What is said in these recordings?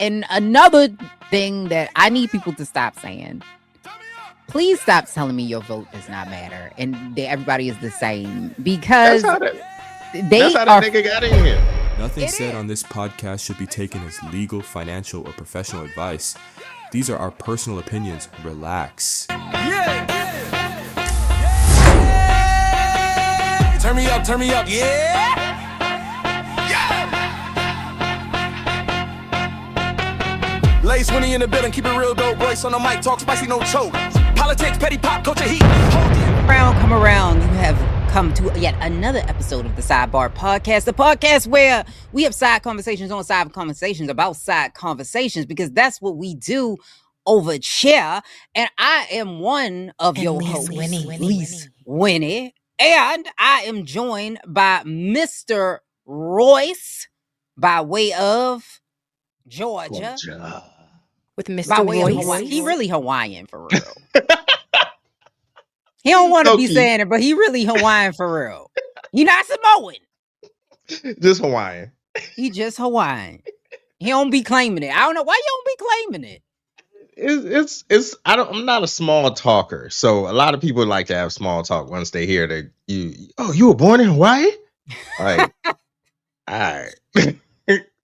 And another thing that I need people to stop saying, please stop telling me your vote does not matter and everybody is the same, because that's how that nigga got in here. Nothing said on this podcast should be taken as legal, financial, or professional advice. These are our personal opinions. Relax. Yeah. Turn me up, yeah. Lace Winnie in the building, keep it real dope. Royce on the mic, talk spicy, no choke. Politics, petty pop, culture, heat. Come around. You have come to yet another episode of the Sidebar Podcast, the podcast where we have side conversations on side conversations about side conversations, because that's what we do over here. And I am one of your hosts, Leise Winnie. And I am joined by Mr. Royce by way of Georgia. With Mr. Royce. He really Hawaiian for real. He don't want to be saying it, but he really Hawaiian for real. He not Samoan. Just Hawaiian. He just Hawaiian. He don't be claiming it. I don't know why you don't be claiming it. I'm not a small talker, so a lot of people like to have small talk once they hear that you were born in Hawaii? Like, all right.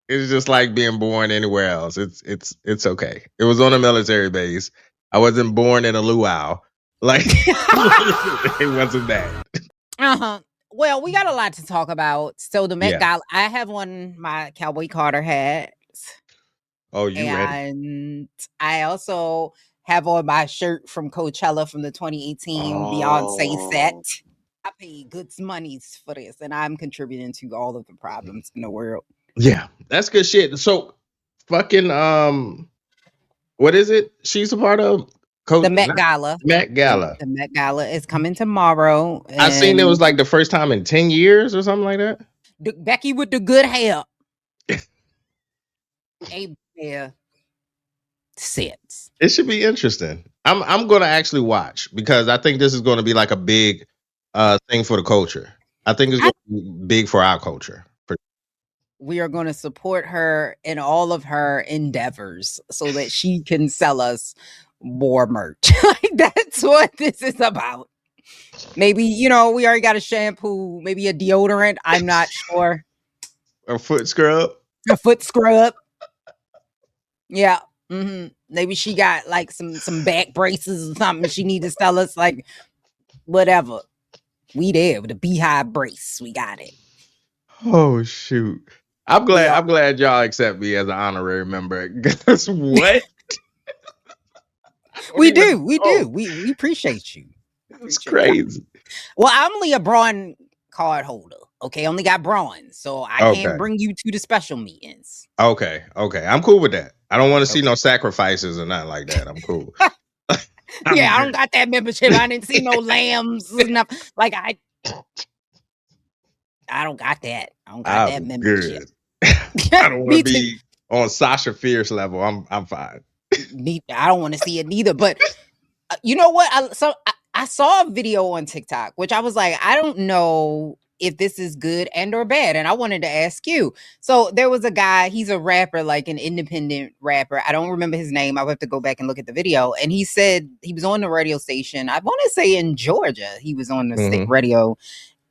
It's just like being born anywhere else. It's okay. It was on a military base. I wasn't born in a luau. Like, it wasn't that. Well, we got a lot to talk about. So the Met Gala, I have on my Cowboy Carter hat. Oh, you ready? And I also have on my shirt from Coachella from the 2018 Beyoncé set. I paid good monies for this, and I'm contributing to all of the problems in the world. Yeah, that's good shit. So, fucking, what is it? She's a part of the Met Gala. Met Gala. The Met Gala is coming tomorrow. I seen it was like the first time in 10 years or something like that. Becky with the good hair. A pair sets. It should be interesting. I'm gonna actually watch, because I think this is going to be like a big thing for the culture. I think it's going to be big for our culture. We are going to support her in all of her endeavors so that she can sell us more merch. Like, that's what this is about. Maybe, we already got a shampoo, maybe a deodorant. I'm not sure. A foot scrub. Yeah. Mm-hmm. Maybe she got like some back braces or something she need to sell us, like whatever. We there with a beehive brace. We got it. Oh shoot. I'm glad y'all accept me as an honorary member. Guess what? We do. We appreciate you. It's crazy. Well, I'm only a bronze card holder. Okay, only got bronze, so I can't bring you to the special meetings. Okay. I'm cool with that. I don't want to see no sacrifices or nothing like that. I'm cool. I don't got that membership. I didn't see no lambs enough. Like I don't got that. I don't got that membership. I don't want to be on Sasha Fierce level. I'm fine. I don't want to see it neither. But you know what? I saw a video on TikTok, which I was like, I don't know if this is good and or bad. And I wanted to ask you. So there was a guy, he's a rapper, like an independent rapper. I don't remember his name. I'll have to go back and look at the video. And he said he was on the radio station. I want to say in Georgia, he was on the state radio.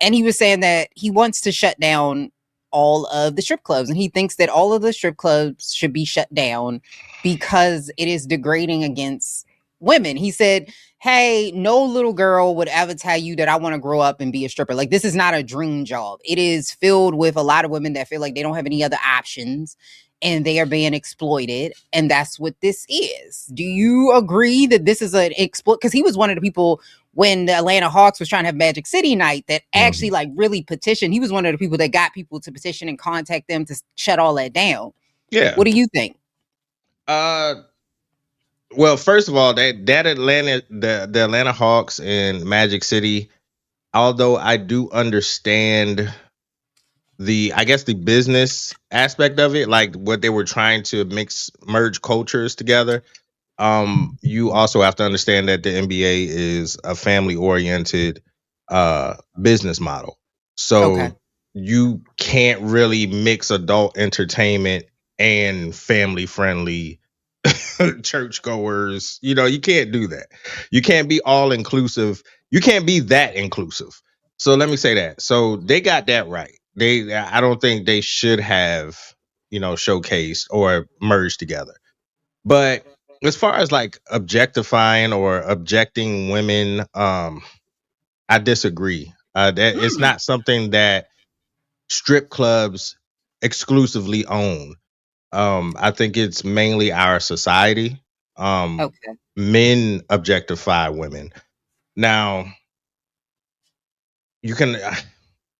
And he was saying that he wants to shut down all of the strip clubs. And he thinks that all of the strip clubs should be shut down because it is degrading against women. He said, hey, no little girl would ever tell you that I want to grow up and be a stripper. Like, this is not a dream job. It is filled with a lot of women that feel like they don't have any other options and they are being exploited. And that's what this is. Do you agree that this is an exploit? Because he was one of the people when the Atlanta Hawks was trying to have Magic City night that actually like really petitioned. He was one of the people that got people to petition and contact them to shut all that down. Yeah. What do you think? Well, first of all, the Atlanta Hawks and Magic City, although I do understand the business aspect of it, like what they were trying to merge cultures together. You also have to understand that the NBA is a family-oriented business model. So you can't really mix adult entertainment and family friendly churchgoers. You can't do that. You can't be all inclusive. You can't be that inclusive. So let me say that. So they got that right. I don't think they should have, showcased or merged together. But as far as like objectifying or objecting women, I disagree. That it's not something that strip clubs exclusively own. I think it's mainly our society. Okay. Men objectify women. Now, you can.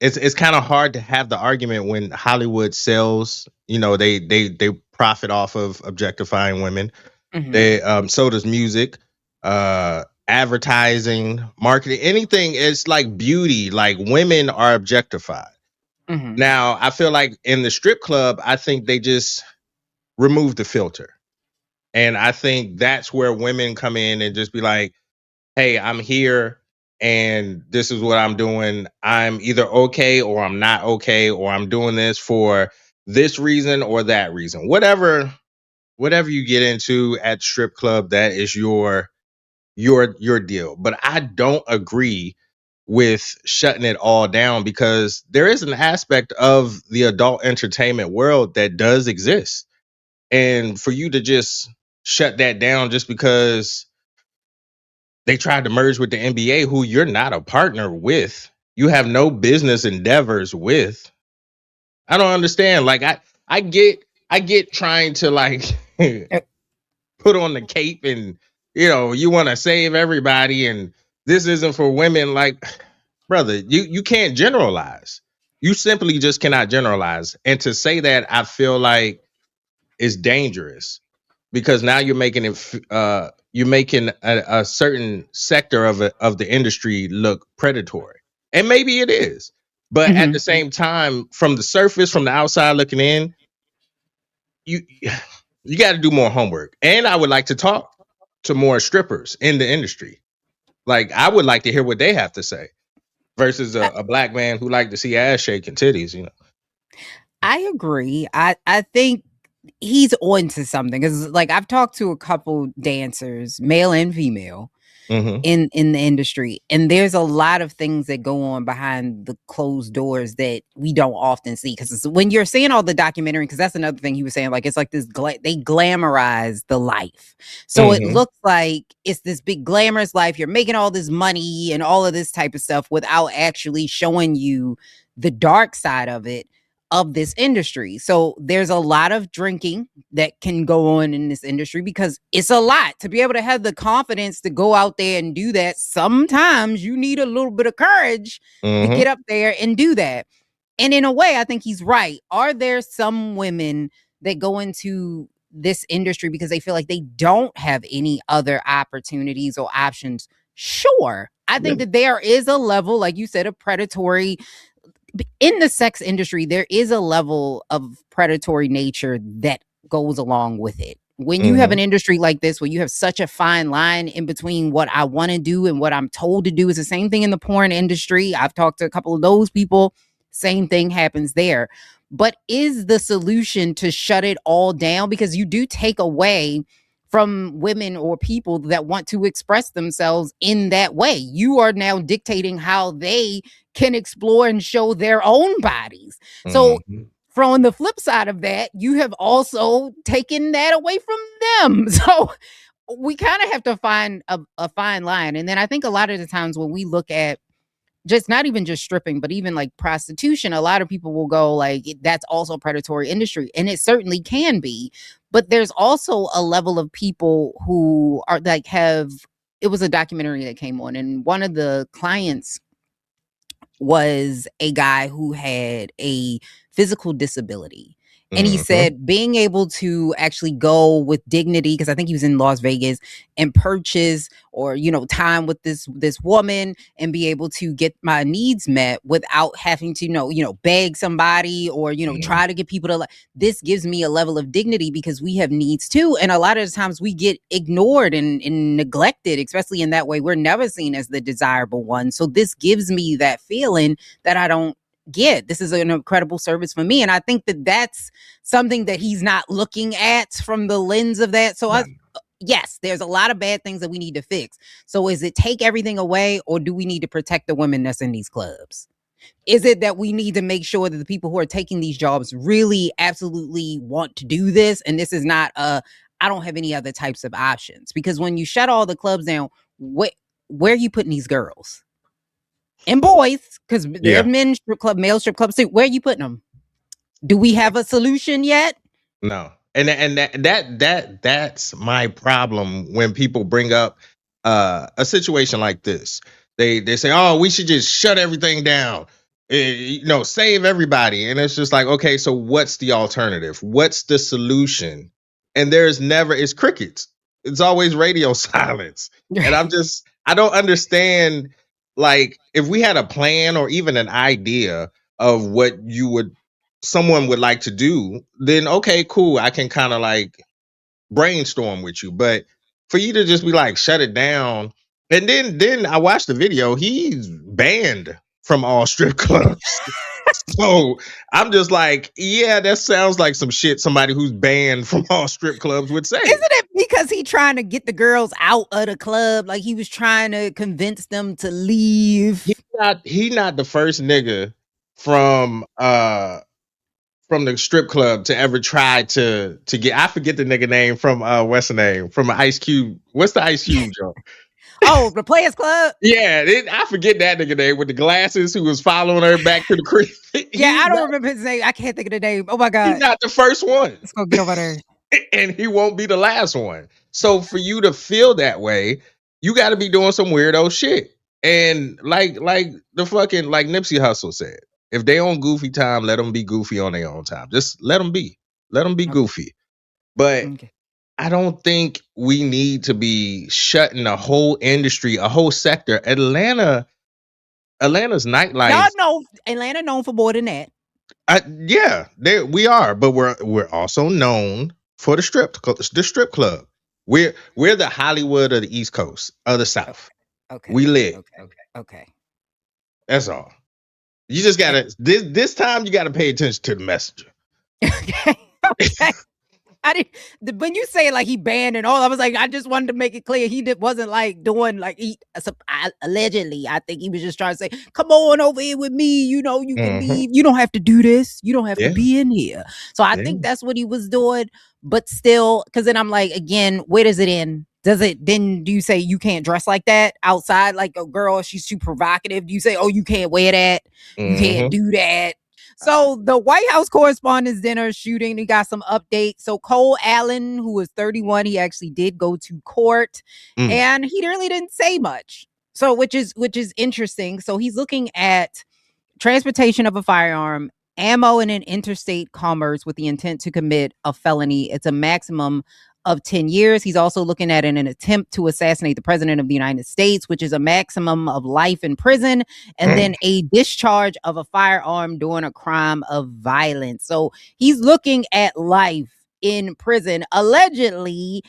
It's kind of hard to have the argument when Hollywood sells. They profit off of objectifying women. Mm-hmm. They so does music, advertising, marketing, anything. It's like beauty. Like women are objectified. Mm-hmm. Now, I feel like in the strip club, I think they just remove the filter. And I think that's where women come in and just be like, hey, I'm here and this is what I'm doing. I'm either okay or I'm not okay, or I'm doing this for this reason or that reason. Whatever you get into at strip club, that is your deal. But I don't agree with shutting it all down, because there is an aspect of the adult entertainment world that does exist. And for you to just shut that down just because they tried to merge with the NBA, who you're not a partner with, you have no business endeavors with. I don't understand. Like I get trying to like put on the cape and you want to save everybody and this isn't for women. Like, brother, you can't generalize. You simply just cannot generalize. And to say that, I feel like is dangerous, because now you're making a certain sector of the industry look predatory, and maybe it is, but at Mm-hmm. the same time, from the surface, from the outside looking in, you you got to do more homework. And I would like to talk to more strippers in the industry. Like, I would like to hear what they have to say versus a black man who like to see ass shaking titties. I agree. I think he's on to something, because like I've talked to a couple dancers, male and female, Mm-hmm. in the industry, and there's a lot of things that go on behind the closed doors that we don't often see, because when you're seeing all the documentary, because that's another thing he was saying, like it's like this they glamorize the life, so it Mm-hmm. looks like it's this big glamorous life, you're making all this money and all of this type of stuff, without actually showing you the dark side of it, of this industry. So there's a lot of drinking that can go on in this industry, because it's a lot to be able to have the confidence to go out there and do that. Sometimes you need a little bit of courage to Mm-hmm. get up there and do that. And in a way, I think he's right. Are there some women that go into this industry because they feel like they don't have any other opportunities or options? Sure. I Yeah. think that there is a level, like you said, of predatory in the sex industry. There is a level of predatory nature that goes along with it. When you have Mm-hmm. an industry like this, where you have such a fine line in between what I want to do and what I'm told to do, is the same thing in the porn industry. I've talked to a couple of those people. Same thing happens there. But is the solution to shut it all down? Because you do take away from women or people that want to express themselves in that way. You are now dictating how they can explore and show their own bodies. So Mm-hmm. from the flip side of that, you have also taken that away from them. So we kind of have to find a fine line. And then I think a lot of the times when we look at just not even just stripping, but even like prostitution, a lot of people will go like, that's also predatory industry. And it certainly can be. But there's also a level of people who are like it was a documentary that came on, and one of the clients was a guy who had a physical disability. And he Mm-hmm. said being able to actually go with dignity, because I think he was in Las Vegas, and purchase or, time with this woman and be able to get my needs met without having to, beg somebody or, try to get people to this gives me a level of dignity, because we have needs too. And a lot of the times we get ignored and neglected, especially in that way. We're never seen as the desirable one. So this gives me that feeling that I don't get. This is an incredible service for me. And I think that that's something that he's not looking at from the lens of that. So yes, there's a lot of bad things that we need to fix. So is it take everything away, or do we need to protect the women that's in these clubs? Is it that we need to make sure that the people who are taking these jobs really absolutely want to do this? And this is not I don't have any other types of options. Because when you shut all the clubs down, where are you putting these girls? And boys, because they're men's strip club, male strip clubs too. Where are you putting them? Do we have a solution yet? No. And that's my problem when people bring up a situation like this. They say, "Oh, we should just shut everything down. Save everybody." And it's just like, okay, so what's the alternative? What's the solution? And it's crickets. It's always radio silence. And I don't understand, like, if we had a plan or even an idea of what someone would like to do, then okay, cool. I can kind of like brainstorm with you. But for you to just be like, shut it down. And then I watched the video. He's banned from all strip clubs. So I'm just like, yeah, that sounds like some shit somebody who's banned from all strip clubs would say. Isn't it because he trying to get the girls out of the club? Like he was trying to convince them to leave. He not the first nigga from the strip club to ever try to get. I forget the nigga name from what's the name from Ice Cube. What's the Ice Cube joke? Oh, the Players Club. Yeah, I forget that nigga name with the glasses who was following her back to the crib. I don't remember his name. I can't think of the name. Oh my god, he's not the first one. Let's go get over there. And he won't be the last one. So for you to feel that way, you got to be doing some weirdo shit. And like the fucking like Nipsey Hussle said, if they on goofy time, let them be goofy on their own time. Just let them be goofy. But I don't think we need to be shutting a whole industry, a whole sector. Atlanta's nightlife. Y'all know Atlanta known for more than that. We are, but we're also known for the strip club. We're the Hollywood of the East Coast, of the South. Okay. We lit. Okay. That's all. You just gotta this time you gotta pay attention to the messenger. Okay. I didn't. When you say like he banned and all, I was like, I just wanted to make it clear he wasn't like doing like allegedly. I think he was just trying to say, "Come on over here with me. You know, you can leave. You don't have to do this. You don't have to be in here." So I think that's what he was doing. But still, because then I'm like, again, where does it end? Then do you say you can't dress like that outside? Like a girl, she's too provocative. Do you say, oh, you can't wear that? You can't do that? So the White House Correspondents Dinner shooting, we got some updates. So Cole Allen, who was 31, he actually did go to court and he really didn't say much. So which is interesting. So he's looking at transportation of a firearm, ammo in an interstate commerce with the intent to commit a felony. It's a maximum of 10 years. He's also looking at an attempt to assassinate the president of the United States, which is a maximum of life in prison, and then a discharge of a firearm during a crime of violence. So he's looking at life in prison. Allegedly,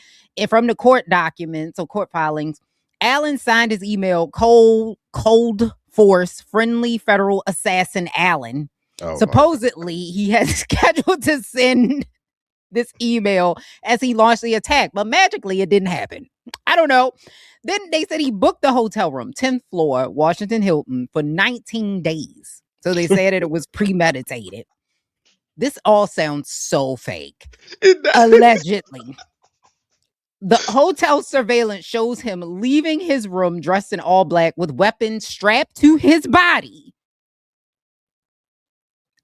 from the court documents or court filings, Allen signed his email, Cold Force, Friendly Federal Assassin Allen. Supposedly, he has scheduled to send this email as he launched the attack, but magically it didn't happen. I don't know. Then they said he booked the hotel room, 10th floor, Washington Hilton, for 19 days. So they said that it was premeditated. This all sounds so fake. Allegedly. The hotel surveillance shows him leaving his room dressed in all black with weapons strapped to his body.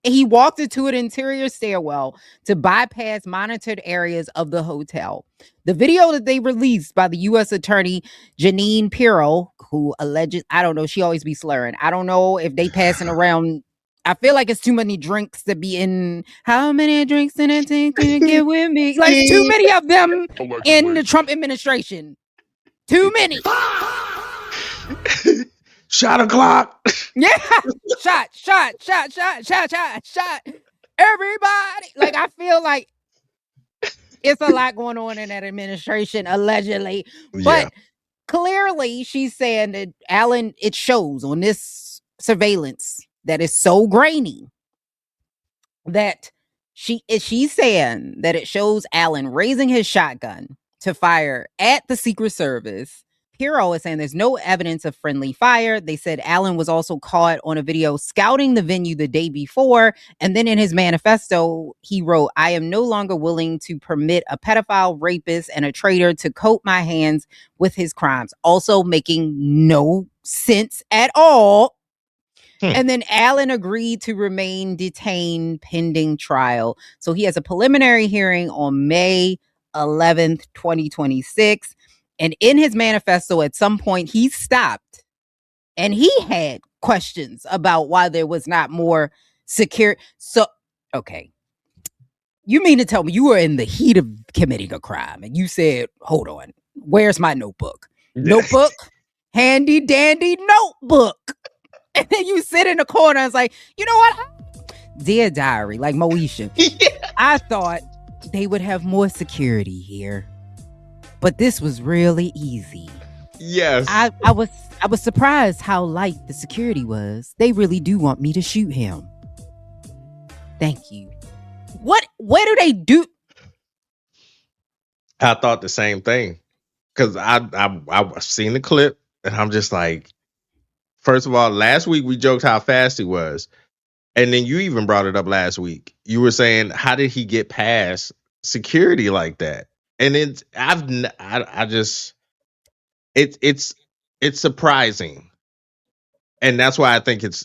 He walked into an interior stairwell to bypass monitored areas of the hotel. The video that they released by the U.S. Attorney Janine Pirro, who alleged, I don't know, she always be slurring. I don't know if they passing around. I feel like it's too many drinks to be in. How many drinks in it can you get with me? Like too many of them in the Trump administration. Too many. Shot o'clock. Yeah. Shot. Everybody. Like, I feel like it's a lot going on in that administration, allegedly. But clearly she's saying that Allen, it shows on this surveillance that is so grainy that she's saying that it shows Allen raising his shotgun to fire at the Secret Service. Pirro is saying there's no evidence of friendly fire. They said Allen was also caught on a video scouting the venue the day before. And then in his manifesto, he wrote, "I am no longer willing to permit a pedophile, rapist, and a traitor to coat my hands with his crimes." Also making no sense at all. And then Allen agreed to remain detained pending trial. So he has a preliminary hearing on May 11th, 2026. And in his manifesto, at some point, he stopped and he had questions about why there was not more secure. So, okay. You mean to tell me you were in the heat of committing a crime and you said, hold on, where's my notebook? Notebook? Handy dandy notebook. And then you sit in the corner and it's like, you know what? Dear diary, like Moesha, I thought they would have more security here. But this was really easy. Yes. I was surprised how light the security was. They really do want me to shoot him. Thank you. What do they do? I thought the same thing. Because I've seen the clip and I'm just like, first of all, last week we joked how fast he was. And then you even brought it up last week. You were saying, how did he get past security like that? And it's surprising. And that's why I think it's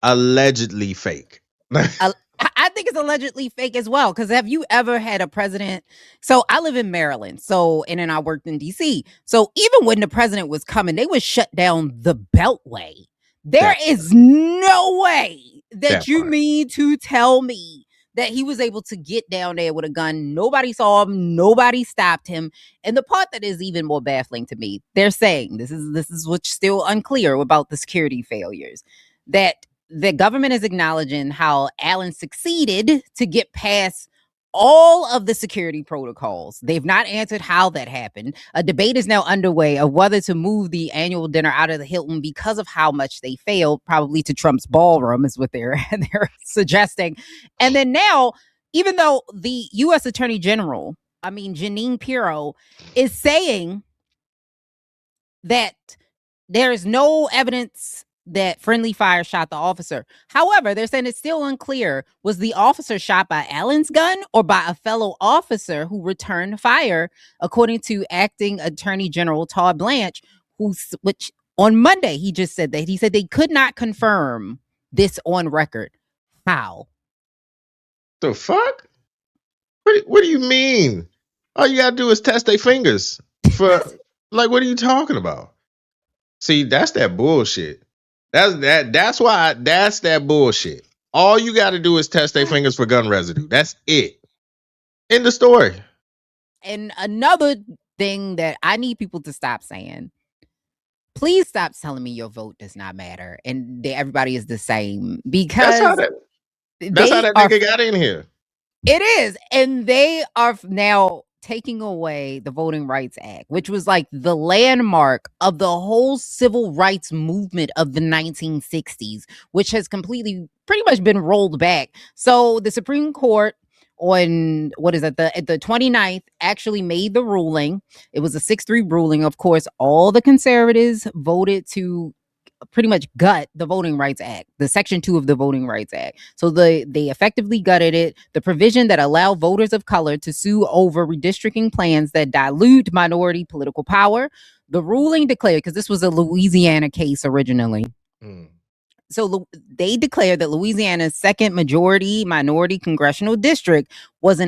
allegedly fake. I think it's allegedly fake as well. Because have you ever had a president? So I live in Maryland. And then I worked in DC. So even when the president was coming, they would shut down the Beltway. There is no way that you mean to tell me that he was able to get down there with a gun. Nobody saw him. Nobody stopped him. And the part that is even more baffling to me, they're saying this is what's still unclear about the security failures, that the government is acknowledging how Allen succeeded to get past all of the security protocols. They've not answered how that happened. A debate is now underway of whether to move the annual dinner out of the Hilton because of how much they failed, probably to Trump's ballroom is what they're suggesting. And then now, even though the U.S. Attorney General, Jeanine Pirro, is saying that there is no evidence that friendly fire shot the officer. However, they're saying it's still unclear. Was the officer shot by Allen's gun or by a fellow officer who returned fire, according to Acting Attorney General Todd Blanche, which on Monday, he just said that. He said they could not confirm this on record. How? The fuck? What do you mean? All you gotta do is test their fingers. What are you talking about? See, that's that bullshit. That's that bullshit. All you got to do is test their fingers for gun residue. That's it. End of story. And another thing that I need people to stop saying, please stop telling me your vote does not matter and everybody is the same, because that's how that nigga got in here. It is. And they are now taking away the Voting Rights Act, which was like the landmark of the whole civil rights movement of the 1960s, which has completely pretty much been rolled back. So the Supreme Court on the 29th actually made the ruling. It was a 6-3 ruling. Of course, all the conservatives voted to pretty much gut the Voting Rights Act, the Section 2 of the Voting Rights Act. So they effectively gutted it. The provision that allowed voters of color to sue over redistricting plans that dilute minority political power. The ruling declared, because this was a Louisiana case originally. So they declared that Louisiana's second majority minority congressional district was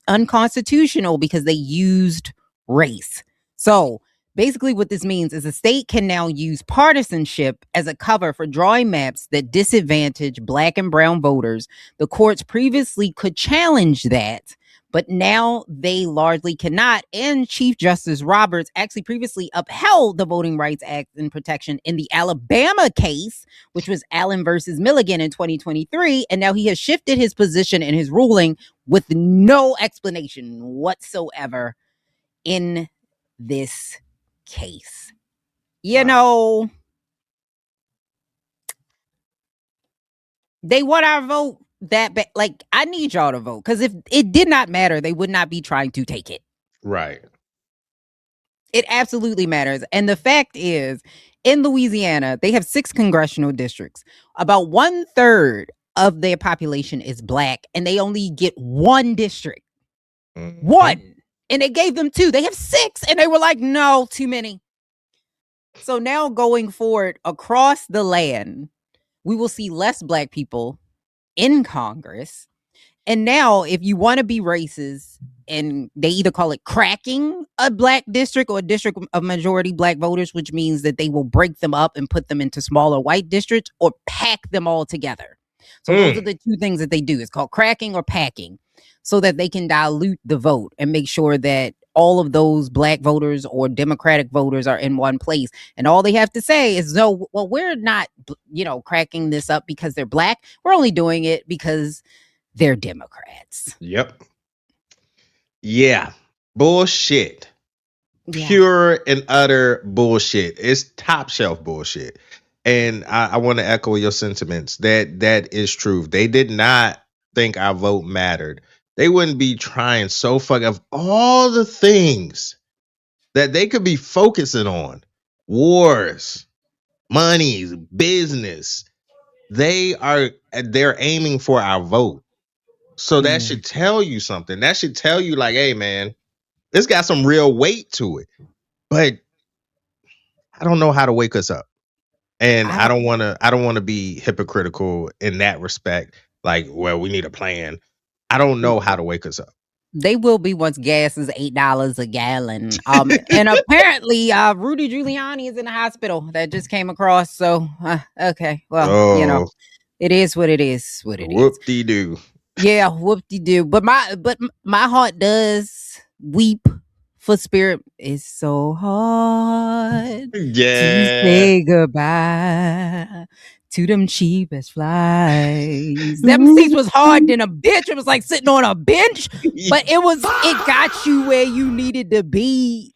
unconstitutional because they used race. So basically what this means is the state can now use partisanship as a cover for drawing maps that disadvantage Black and brown voters. The courts previously could challenge that, but now they largely cannot. And Chief Justice Roberts actually previously upheld the Voting Rights Act and protection in the Alabama case, which was Allen versus Milligan in 2023. And now he has shifted his position in his ruling with no explanation whatsoever in this case. You know, They want our vote that bad. Like, I need y'all to vote, because if it did not matter, they would not be trying to take it. Right. It absolutely matters. And the fact is, in Louisiana, they have 6 congressional districts. About 1/3 of their population is Black, and they only get 1 district. Mm-hmm. 1. And they gave them 2. They have 6, and they were like, no, too many. So now going forward across the land, we will see less Black people in Congress. And now, if you want to be racist, and they either call it cracking a Black district or a district of majority Black voters, which means that they will break them up and put them into smaller white districts, or pack them all together. So those are the 2 things that they do. It's called cracking or packing, so that they can dilute the vote and make sure that all of those Black voters or Democratic voters are in one place. And all they have to say is, no, well, we're not, cracking this up because they're Black. We're only doing it because they're Democrats. Yep. Yeah. Bullshit. Yeah. Pure and utter bullshit. It's top shelf bullshit. And I want to echo your sentiments. That is true. They did not think our vote mattered. They wouldn't be trying so fuck of all the things that they could be focusing on. Wars, money, business. They're aiming for our vote. So that should tell you something. That should tell you, like, hey man, it's got some real weight to it. But I don't know how to wake us up. And I don't want to be hypocritical in that respect. Like, well, we need a plan. I don't know how to wake us up. They will be once gas is $8 a gallon. And apparently Rudy Giuliani is in the hospital. That just came across. So okay. Well, it is what it is. Whoop-de-doo. Yeah, whoop-de-doo. But my heart does weep for Spirit. It's so hard to say goodbye to them cheapest flies. Them seats was hard than a bitch. It was like sitting on a bench, but it got you where you needed to be.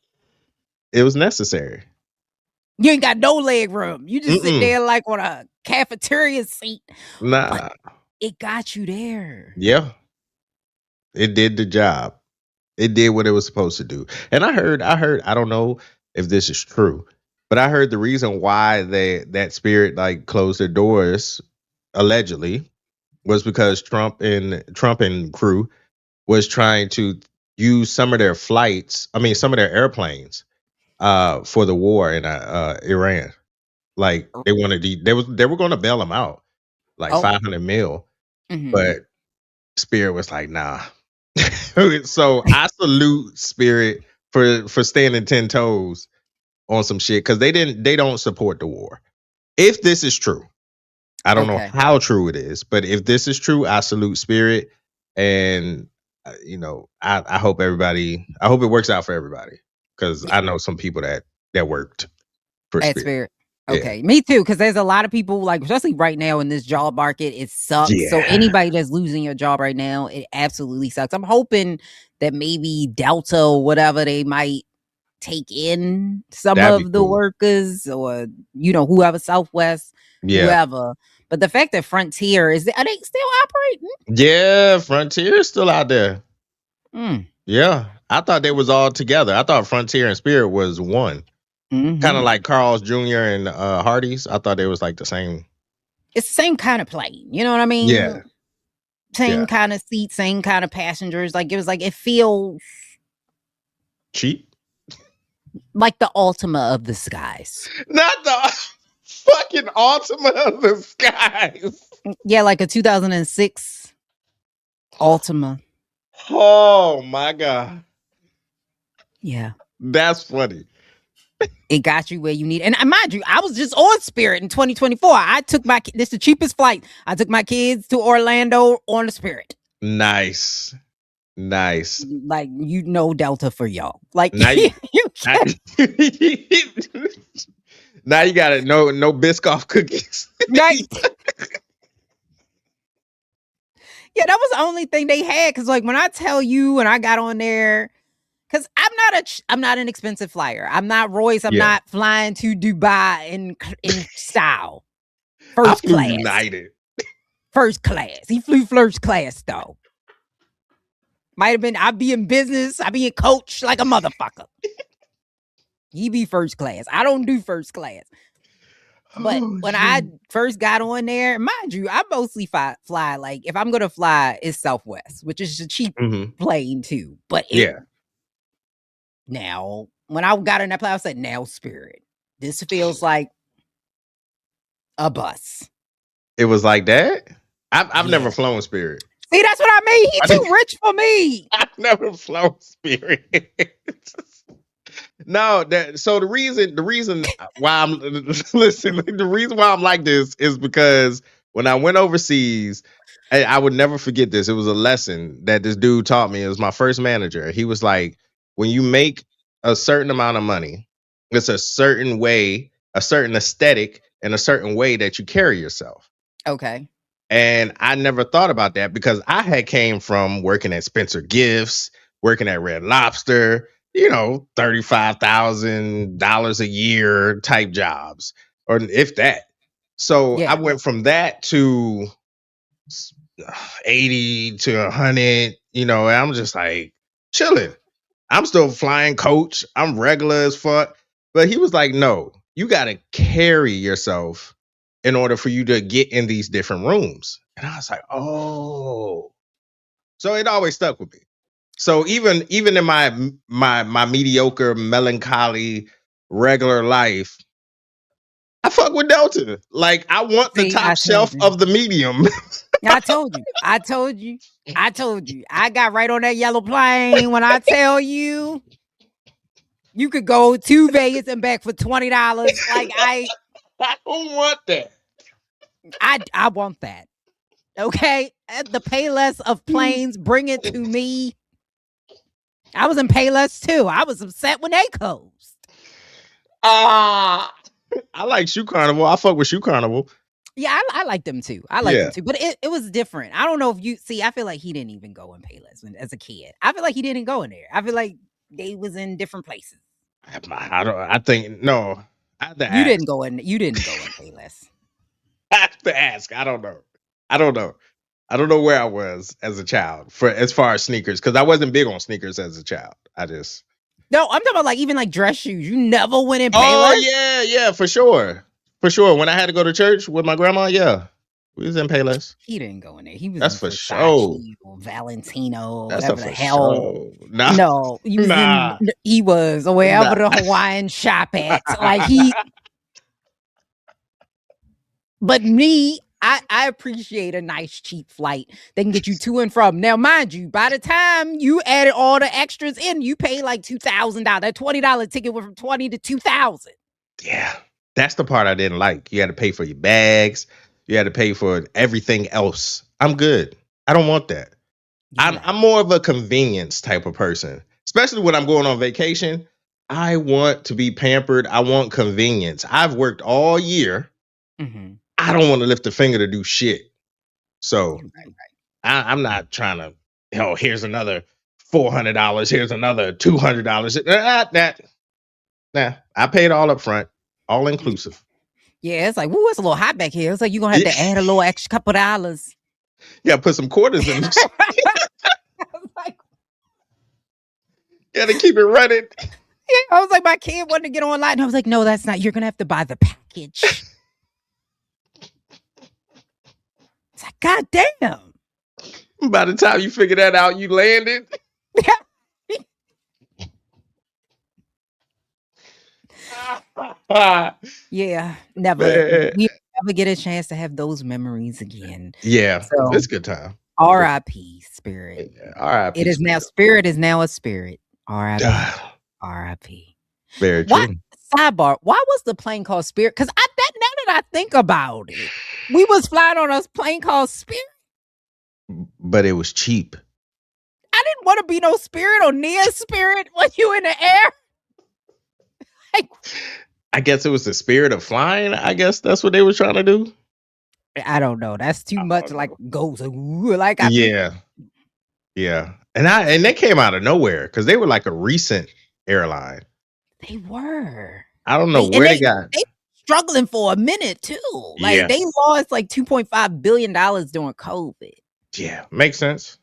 It was necessary. You ain't got no leg room. You just sit there like on a cafeteria seat. Nah. But it got you there. Yeah. It did the job. It did what it was supposed to do. And I heard, I don't know if this is true, but I heard the reason why that Spirit like closed their doors allegedly was because Trump and crew was trying to use some of their airplanes for the war in Iran. Like they were going to bail them out like 500 mil, but Spirit was like, nah. So I salute Spirit for standing 10 toes on some shit, because they don't support the war. If this is true, I don't know how true it is, but if this is true, I salute Spirit, and I hope it works out for everybody, because I know some people that worked for Spirit. Okay, me too, because there's a lot of people, like, especially right now in this job market, it sucks. Yeah. So anybody that's losing your job right now, it absolutely sucks. I'm hoping that maybe Delta or whatever, they might take in some of the workers, or whoever, Southwest, whoever. But the fact that Frontier are they still operating? Yeah, Frontier is still out there. Yeah, I thought they was all together. I thought Frontier and Spirit was one. Kind of like Carl's Jr. and Hardee's. I thought it was like the same. It's the same kind of plane. You know what I mean? Yeah. Same kind of seat, same kind of passengers. Like, it was like, it feels cheap. Like the Ultima of the skies. Not the fucking Ultima of the skies. Yeah, like a 2006 Ultima. Oh my God. Yeah. That's funny. It got you where you need. And mind you, I was just on Spirit in 2024. I took this is the cheapest flight. I took my kids to Orlando on the Spirit. Nice. Like, Delta for y'all. Like, now you now you got it. No Biscoff cookies. Right. Yeah, that was the only thing they had. Because, like, when I tell you, when I got on there, because I'm not an expensive flyer. I'm not Royce. I'm not flying to Dubai in style. First class. United. first class. He flew first class though. Might have been, I'd be in business, I'd be in coach like a motherfucker. He be first class. I don't do first class. But when I first got on there, mind you, I mostly fly like if I'm gonna fly, it's Southwest, which is a cheap plane too. But now when I got in that plane, I said, now Spirit. This feels like a bus. It was like that? I've never flown Spirit. See, that's what I mean. He's too rich for me. I've never flown Spirit. No, so the reason why I'm the reason why I'm like this is because when I went overseas, I would never forget this. It was a lesson that this dude taught me. It was my first manager. He was like, when you make a certain amount of money, it's a certain way, a certain aesthetic, and a certain way that you carry yourself. Okay. And I never thought about that because I had came from working at Spencer Gifts, working at Red Lobster, $35,000 a year type jobs, or if that. So I went from that to 80 to 100, and I'm just like chilling. I'm still flying coach. I'm regular as fuck. But he was like, no, you got to carry yourself in order for you to get in these different rooms. And I was like, oh. So it always stuck with me. So even in my mediocre, melancholy, regular life, I fuck with Delta. Like, I want the top shelf of the medium. I told you. I got right on that yellow plane. When I tell you, you could go to Vegas and back for $20. Like, I don't want that. I want that. Okay, the Payless of planes, bring it to me. I was in Payless too. I was upset when they closed. I like Shoe Carnival. I fuck with Shoe Carnival. Yeah, I like them too. I like them too. But it was different. I don't know if you see. I feel like he didn't even go in Payless as a kid. I feel like he didn't go in there. I feel like they was in different places. I think no. You didn't go in Payless. I have to ask. I don't know. I don't know where I was as a child for as far as sneakers, because I wasn't big on sneakers as a child. No, I'm talking about like even like dress shoes. You never went in Payless? Oh yeah, for sure. For sure. When I had to go to church with my grandma, we was in Payless. He didn't go in there. He was That's for sure. Valentino, that's whatever the hell. Sure. Nah. No, he was he was or wherever the Hawaiian shop at. Like he. But me, I appreciate a nice cheap flight that can get you to and from. Now, mind you, by the time you added all the extras in, you pay like $2,000. That $20 ticket went from $20 to $2,000. Yeah, that's the part I didn't like. You had to pay for your bags. You had to pay for everything else. I'm good. I don't want that. Yeah. I'm more of a convenience type of person, especially when I'm going on vacation. I want to be pampered. I want convenience. I've worked all year. Mm-hmm. I don't want to lift a finger to do shit. So I'm not trying to, here's another $400. Here's another $200. Nah, I paid all up front, all inclusive. Yeah, it's like, woo, it's a little hot back here. It's like you're going to have to add a little extra couple dollars. Yeah, put some quarters in. Yeah, to keep it running. Yeah, I was like, my kid wanted to get online. And I was like, no, that's not. You're going to have to buy the package. It's like, God damn. By the time you figure that out, you landed. Yeah, never. We never get a chance to have those memories again. Yeah, so, it's a good time. R.I.P. Spirit. Yeah, R.I.P. It is now Spirit is now a spirit. R.I.P. R.I.P. Very true. Sidebar, why was the plane called Spirit? Because now that I think about it, we was flying on a plane called Spirit. But it was cheap. I didn't want to be no Spirit or near Spirit when you in the air. Like, I guess it was the spirit of flying. I guess that's what they were trying to do. I don't know. That's too much like goes like yeah. And they came out of nowhere because they were like a recent airline. They were. I don't know where they got. struggling for a minute too. Like Yeah. they lost like $2.5 billion during COVID. Yeah, makes sense.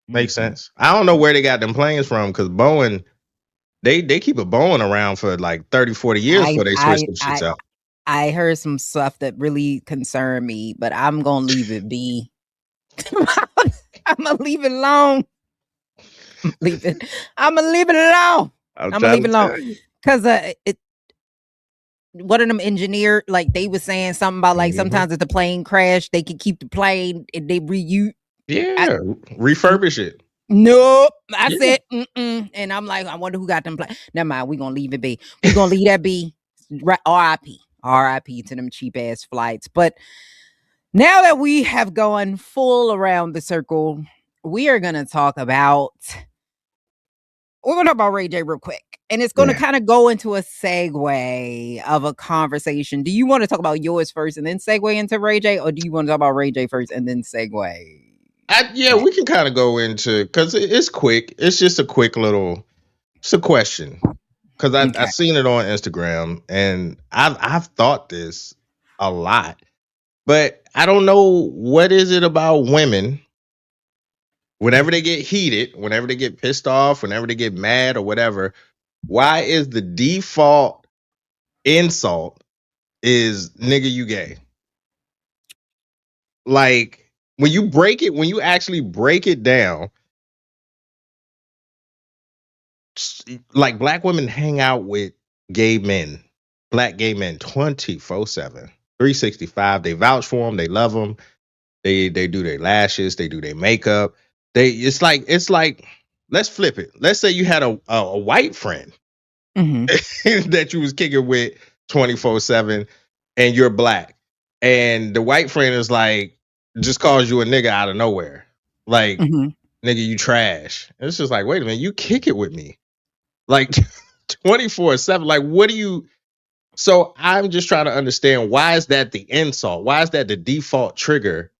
Makes sense. I don't know where they got them planes from because Boeing, they keep a Boeing around for like 30, 40 years before they switch them shits out. I heard some stuff that really concerned me, but I'm gonna leave it be. I'm gonna leave it alone. I'm gonna leave it alone. I'm gonna leave it alone because one of them engineer, like they was saying something about like sometimes if the plane crash, they can keep the plane and they reuse. Yeah, refurbish it. Nope. I said, and I'm like, I wonder who got them plane. Never mind. We're gonna leave it be. We're gonna leave that be. RIP to them cheap ass flights. But now that we have gone full around the circle, we are gonna talk about. We're going to talk about Ray J real quick. And it's going to kind of go into a segue of a conversation. Do you want to talk about yours first and then segue into Ray J? Or do you want to talk about Ray J first and then segue? We can kind of go into, because it's quick. It's just a quick little, it's a question. Because I've seen it on Instagram and I've thought this a lot. But I don't know, what is it about women? Whenever they get heated, whenever they get pissed off, whenever they get mad or whatever, why is the default insult is nigga you gay? Like when you actually break it down, like black women hang out with gay men, black gay men 24/7, 365. They vouch for them, they love them. They do their lashes, they do their makeup. It's like let's flip it. Let's say you had a white friend that you was kicking with 24/7 and you're black. And the white friend is like, just calls you a nigga out of nowhere. Like, nigga, you trash. And it's just like, wait a minute, you kick it with me. Like 24/7. Like, what do you? So I'm just trying to understand, why is that the insult? Why is that the default trigger?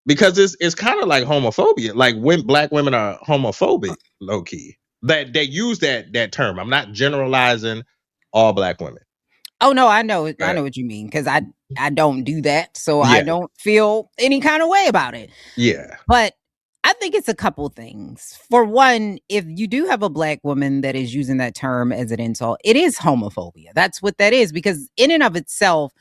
Because it's kind of like homophobia. Like when black women are homophobic, low key. That they use that term. I'm not generalizing all black women. Oh no, I know what you mean, because I don't do that, so I don't feel any kind of way about it. Yeah, but I think it's a couple things. For one, if you do have a black woman that is using that term as an insult, it is homophobia. That's what that is, because in and of itself,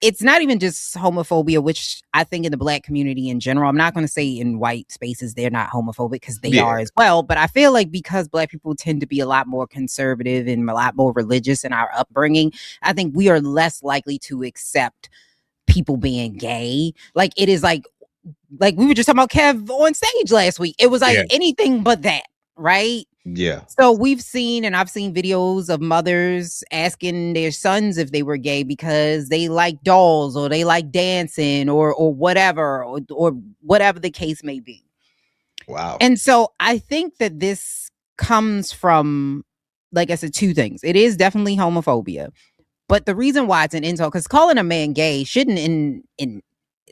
it's not even just homophobia, which I think in the black community in general, I'm not going to say in white spaces they're not homophobic, because they are as well. But I feel like because black people tend to be a lot more conservative and a lot more religious in our upbringing, I think we are less likely to accept people being gay. Like it is like we were just talking about Kev on stage last week. It was like anything but that, right? Yeah. So I've seen videos of mothers asking their sons if they were gay because they like dolls or they like dancing or whatever, or whatever the case may be. Wow. And so I think that this comes from, like I said, two things. It is definitely homophobia, but the reason why it's an insult, because calling a man gay shouldn't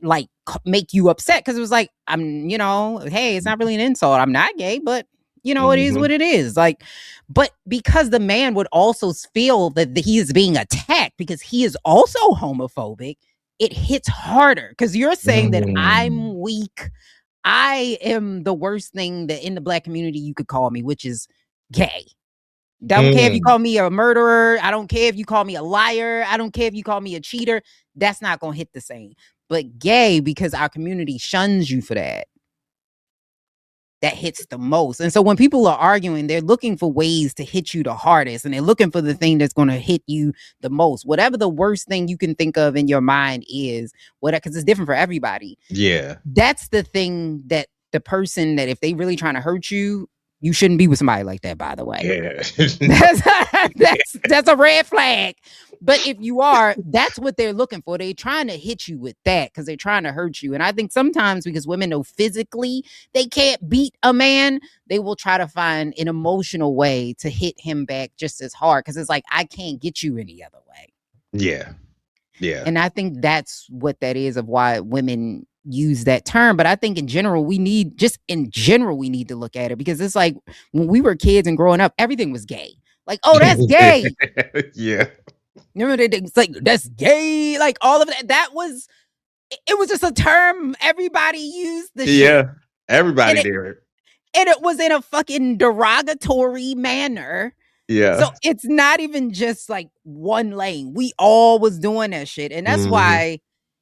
like make you upset, because it was like, hey, it's not really an insult. I'm not gay, but it is what it is. Like, but because the man would also feel that he is being attacked because he is also homophobic, it hits harder, because you're saying that I'm weak. I am the worst thing that in the black community you could call me, which is gay. Don't care if you call me a murderer. I don't care if you call me a liar. I don't care if you call me a cheater. That's not going to hit the same. But gay, because our community shuns you for that, that hits the most. And so when people are arguing, they're looking for ways to hit you the hardest, and they're looking for the thing that's going to hit you the most. Whatever the worst thing you can think of in your mind is, because it's different for everybody. Yeah. That's the thing that the person that, if they really trying to hurt you, you shouldn't be with somebody like that, by the way. Yeah. that's a red flag. But if you are, that's what they're looking for. They're trying to hit you with that because they're trying to hurt you. And I think sometimes, because women know physically they can't beat a man, they will try to find an emotional way to hit him back just as hard, because it's like, I can't get you any other way. Yeah. Yeah. And I think that's what that is, of why women use that term. But I think in general, we need to look at it, because it's like when we were kids and growing up, everything was gay. Like, oh, that's gay. Yeah. Remember they was like, that's gay, like all of that. That was, it was just a term everybody used the shit. Yeah, everybody And did. it was in a fucking derogatory manner. Yeah. So it's not even just like one lane. We all was doing that shit. And that's why,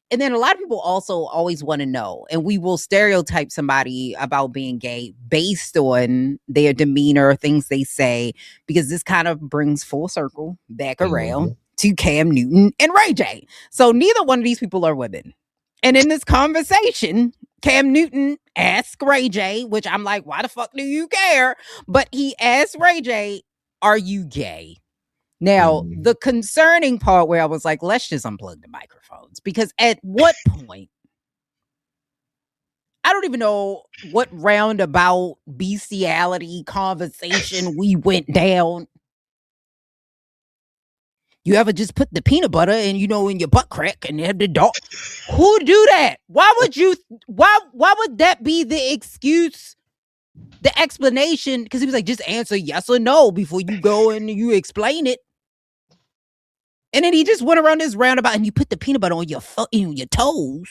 and then a lot of people also always want to know, and we will stereotype somebody about being gay based on their demeanor, things they say, because this kind of brings full circle back around to Cam Newton and Ray J. So neither one of these people are women. And in this conversation, Cam Newton asked Ray J, which I'm like, why the fuck do you care? But he asked Ray J, are you gay? Now, the concerning part where I was like, let's just unplug the microphones, because at what point, I don't even know what roundabout bestiality conversation we went down. You ever just put the peanut butter and in your butt crack and have the dog? Who do that? Why would that be the excuse? The explanation, because he was like, just answer yes or no before you go and you explain it. And then he just went around this roundabout and you put the peanut butter on your toes.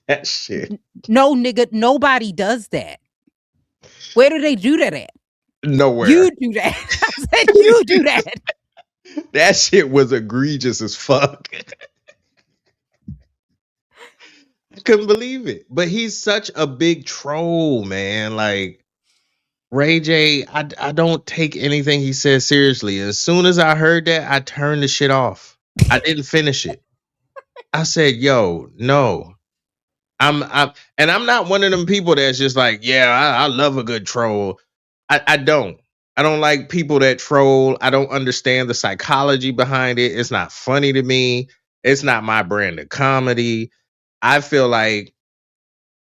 That shit. No, nigga, nobody does that. Where do they do that at? Nowhere. You do that. I said you do that. That shit was egregious as fuck. I couldn't believe it. But he's such a big troll, man. Like, Ray J, I don't take anything he says seriously. As soon as I heard that, I turned the shit off. I didn't finish it. I said, yo, no. I'm not one of them people that's just like, yeah, I love a good troll. I don't. I don't like people that troll. I don't understand the psychology behind it. It's not funny to me. It's not my brand of comedy. I feel like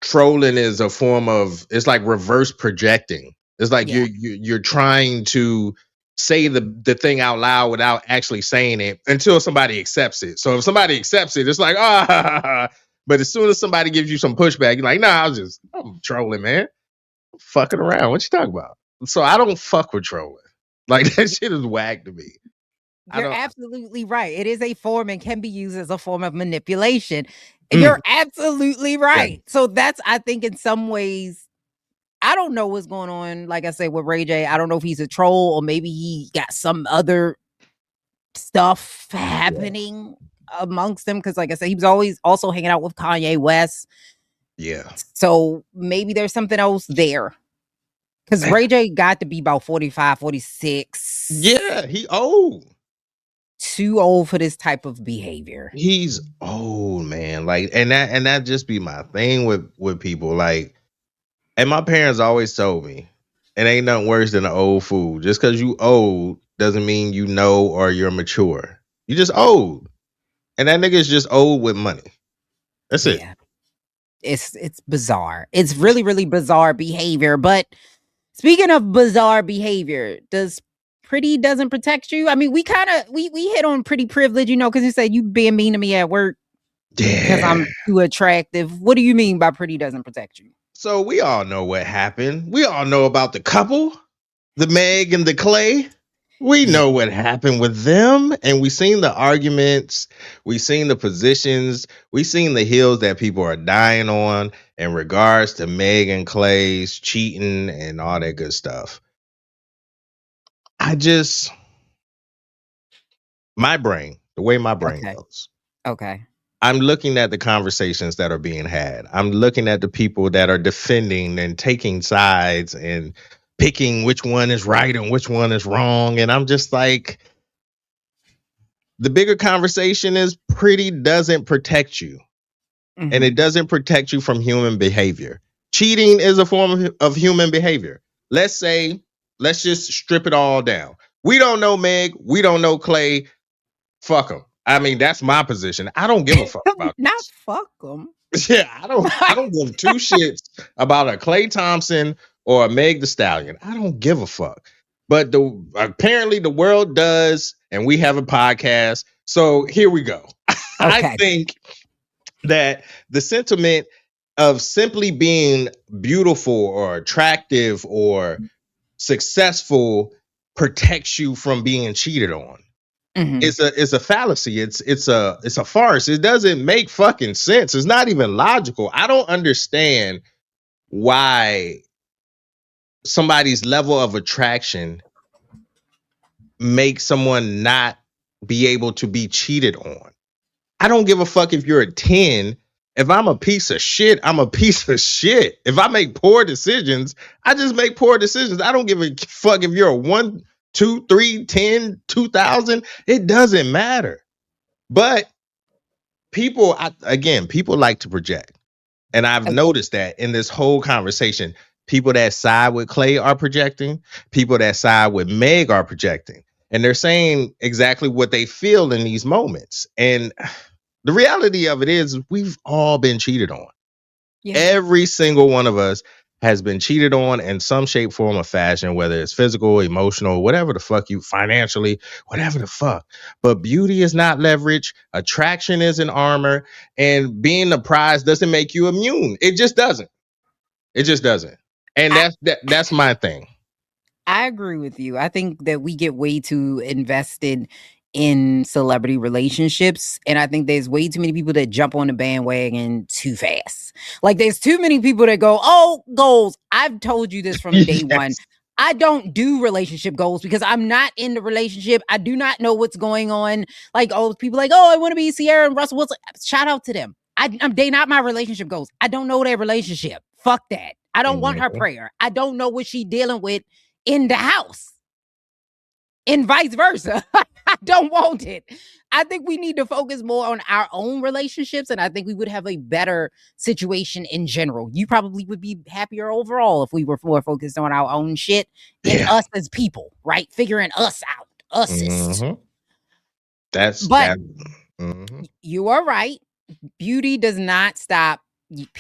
trolling is a form of, it's like reverse projecting. It's like you're trying to say the thing out loud without actually saying it until somebody accepts it. So if somebody accepts it, it's like, but as soon as somebody gives you some pushback, you're like, nah, I'm trolling, man. I'm fucking around. What you talking about? So I don't fuck with trolling. Like, that shit is whack to me. You're absolutely right. It is a form and can be used as a form of manipulation. You're absolutely right. Yeah. So that's, I think, in some ways, I don't know what's going on. Like I said, with Ray J, I don't know if he's a troll or maybe he got some other stuff happening amongst them. Because, like I said, he was always also hanging out with Kanye West. Yeah. So maybe there's something else there. Because Ray J got to be about 45, 46. Yeah, he old. Too old for this type of behavior. He's old, man. Like, and that just be my thing with people. Like, and my parents always told me, it ain't nothing worse than an old fool. Just because you old doesn't mean you know or you're mature. You just old. And that nigga is just old with money. That's it. It's bizarre. It's really, really bizarre behavior. But speaking of bizarre behavior, does pretty doesn't protect you? I mean, we kind of we hit on pretty privilege, because you said you being mean to me at work because I'm too attractive. What do you mean by pretty doesn't protect you? So we all know what happened. We all know about the couple, the Meg and the Clay. We know what happened with them, and we seen the arguments, we seen the positions, we seen the hills that people are dying on in regards to Meg and Clay's cheating and all that good stuff. My brain, the way my brain goes. Okay. I'm looking at the conversations that are being had. I'm looking at the people that are defending and taking sides and picking which one is right and which one is wrong. And I'm just like, the bigger conversation is pretty doesn't protect you. Mm-hmm. And it doesn't protect you from human behavior. Cheating is a form of human behavior. Let's just strip it all down. We don't know Meg. We don't know Clay. Fuck them. I mean, that's my position. I don't give a fuck about not this. Fuck them. Yeah, I don't give two shits about a Clay Thompson or a Meg Thee Stallion. I don't give a fuck. But apparently the world does, and we have a podcast. So here we go. Okay. I think that the sentiment of simply being beautiful or attractive or successful protects you from being cheated on. it's a fallacy. It's a farce. It doesn't make fucking sense. It's not even logical. I don't understand why somebody's level of attraction makes someone not be able to be cheated on. I don't give a fuck if you're a 10. If I'm a piece of shit, I'm a piece of shit. If I make poor decisions, I just make poor decisions. I don't give a fuck if you're a 1, 2, 3, 10, 2,000. It doesn't matter. But people like to project. And I've noticed that in this whole conversation, people that side with Clay are projecting, people that side with Meg are projecting. And they're saying exactly what they feel in these moments. And the reality of it is we've all been cheated on. Yeah. Every single one of us has been cheated on in some shape, form, or fashion, whether it's physical, emotional, whatever the fuck you, financially, whatever the fuck. But beauty is not leverage. Attraction is an armor. And being the prize doesn't make you immune. It just doesn't. It just doesn't. And that's my thing. I agree with you. I think that we get way too invested in celebrity relationships, and I think there's way too many people that jump on the bandwagon too fast. Like, there's too many people that go, oh, goals. I've told you this from day one. I don't do relationship goals because I'm not in the relationship. I do not know what's going on. Like, oh, people like, oh, I want to be Sierra and Russell Wilson. Shout out to them. They not my relationship goals. I don't know their relationship. Fuck that. I don't want her prayer. I don't know what she's dealing with in the house. And vice versa. I don't want it. I think we need to focus more on our own relationships, and I think we would have a better situation in general. You probably would be happier overall if we were more focused on our own shit and us as people, right? Figuring us out. You are right. Beauty does not stop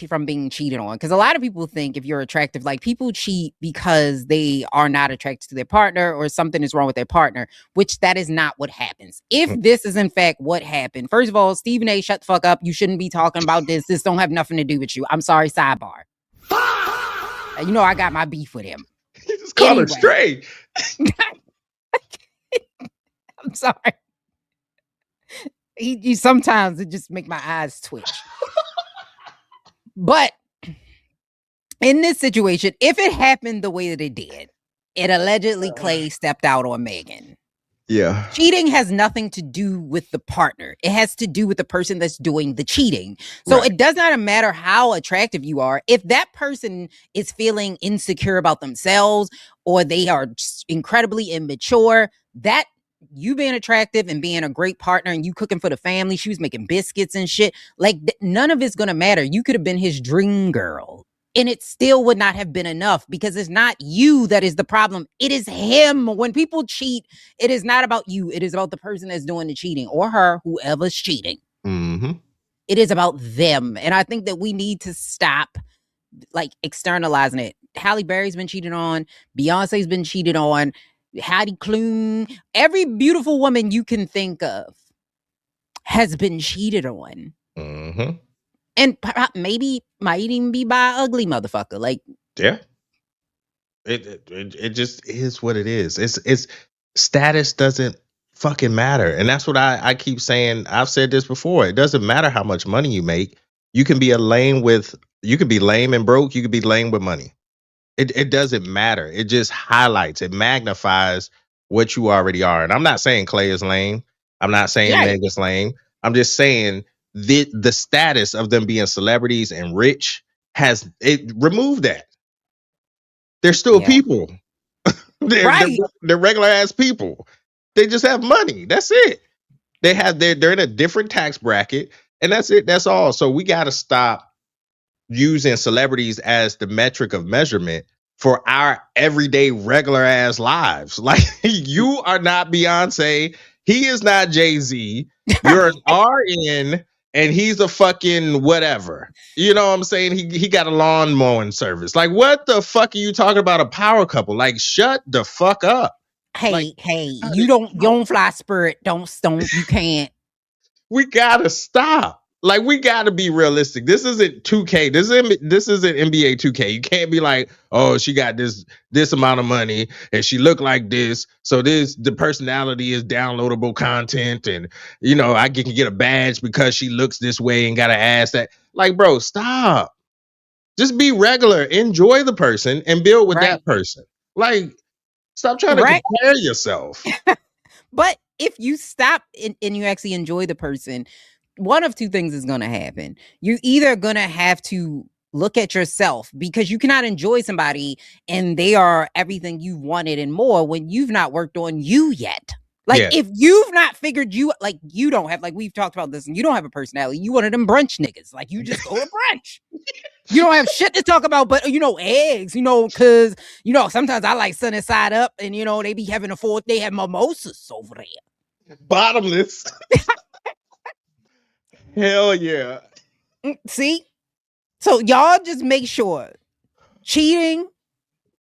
from being cheated on, because a lot of people think if you're attractive, like, people cheat because they are not attracted to their partner or something is wrong with their partner, which that is not what happens. If this is in fact what happened, first of all, Stephen A, shut the fuck up. You shouldn't be talking about this. This don't have nothing to do with you. I'm sorry, sidebar. You know I got my beef with him. You just called her straight. I'm sorry. He sometimes it just make my eyes twitch. But in this situation, if it happened the way that it did, it allegedly Clay stepped out on Megan. Yeah. Cheating has nothing to do with the partner. It has to do with the person that's doing the cheating. So It does not matter how attractive you are. If that person is feeling insecure about themselves or they are incredibly immature, that you being attractive and being a great partner and you cooking for the family, she was making biscuits and shit, like none of it's gonna matter. You could have been his dream girl and it still would not have been enough, because it's not you that is the problem. It is him. When people cheat, it is not about you. It is about the person that's doing the cheating, or her, whoever's cheating. It is about them. And I think that we need to stop like externalizing it. Halle Berry's been cheated on. Beyonce's been cheated on. Heidi Klum, every beautiful woman you can think of has been cheated on. And maybe might even be by an ugly motherfucker. Like, yeah. It just is what it is. It's status doesn't fucking matter. And that's what I keep saying. I've said this before. It doesn't matter how much money you make. You can be lame and broke. You can be lame with money. It doesn't matter. It just highlights, it magnifies what you already are. And I'm not saying Clay is lame. I'm not saying Meg is lame. I'm just saying the status of them being celebrities and rich has it removed that. They're still people. They're regular ass people. They just have money. That's it. They're in a different tax bracket, and that's it. That's all. So we got to stop using celebrities as the metric of measurement for our everyday regular ass lives. Like, you are not Beyonce. He is not Jay-Z. You're an RN and he's a fucking whatever. You know what I'm saying? He got a lawn mowing service. Like, what the fuck are you talking about, a power couple? Like, shut the fuck up. Hey, you don't fly Spirit. Don't, you can't. We gotta stop. Like, we got to be realistic. This isn't 2K. This isn't NBA 2K. You can't be like, oh, she got this amount of money and she looked like this. So the personality is downloadable content, and I can get a badge because she looks this way and got an ass that. Like, bro, stop. Just be regular. Enjoy the person and build with that person. Like, stop trying to compare yourself. But if you stop and you actually enjoy the person, one of two things is going to happen. You're either going to have to look at yourself, because you cannot enjoy somebody and they are everything you wanted and more when you've not worked on you yet. Like, if you've not figured you, like, you don't have, like, we've talked about this, and you don't have a personality. You one of them brunch niggas. Like, you just go to brunch. You don't have shit to talk about, but, eggs, because, sometimes I like sunny side up, and, they be having they have mimosas over there. Bottomless. Hell yeah. See? So y'all just make sure cheating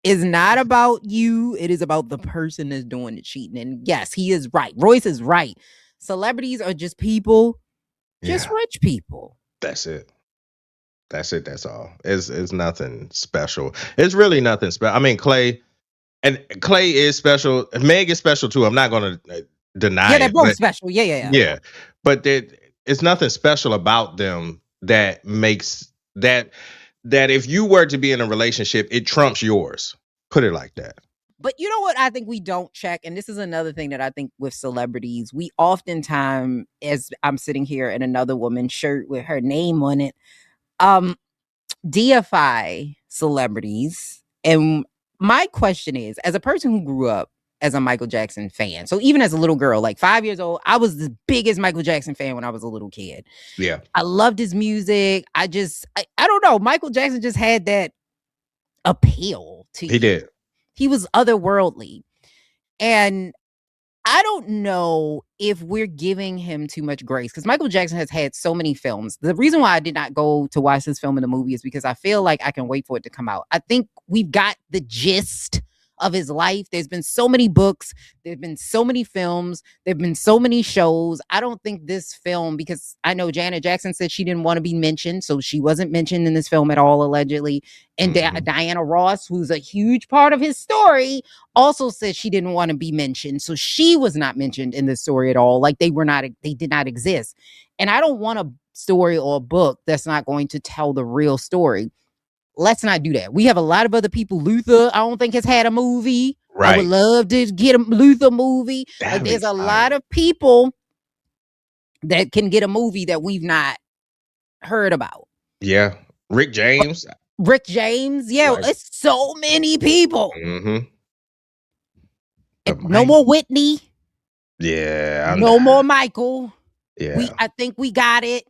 is not about you. It is about the person that's doing the cheating. And yes, he is right. Royce is right. Celebrities are just people, just rich people. That's it. That's all. It's nothing special. It's really nothing special. I mean, Clay is special. Meg is special too. I'm not going to deny it. Yeah, they're both special. Yeah. Yeah. But it's nothing special about them that makes that if you were to be in a relationship, it trumps yours. Put it like that. But you know what I think we don't check, and this is another thing that I think with celebrities, we oftentimes, as I'm sitting here in another woman's shirt with her name on it, deify celebrities. And my question is, as a person who grew up as a Michael Jackson fan, so even as a little girl, like 5 years old, I was the biggest Michael Jackson fan when I was a little kid. Yeah. I loved his music. I don't know. Michael Jackson just had that appeal to you. He did. He was otherworldly. And I don't know if we're giving him too much grace, because Michael Jackson has had so many films. The reason why I did not go to watch this film in the movie is because I feel like I can wait for it to come out. I think we've got the gist of his life. There's been so many books. There's been so many films. There've been so many shows. I don't think this film, because I know Janet Jackson said she didn't want to be mentioned, so she wasn't mentioned in this film at all, allegedly. And Diana Ross, who's a huge part of his story, also said she didn't want to be mentioned, so she was not mentioned in this story at all. Like, they did not exist. And I don't want a story or a book that's not going to tell the real story. Let's not do that. We have a lot of other people. Luther, I don't think, has had a movie. Right. I would love to get a Luther movie. Like, there's a lot of people that can get a movie that we've not heard about. Yeah. Rick James. Yeah. Like, it's so many people. Mm-hmm. No more Whitney. Yeah. No more Michael. Yeah. I think we got it.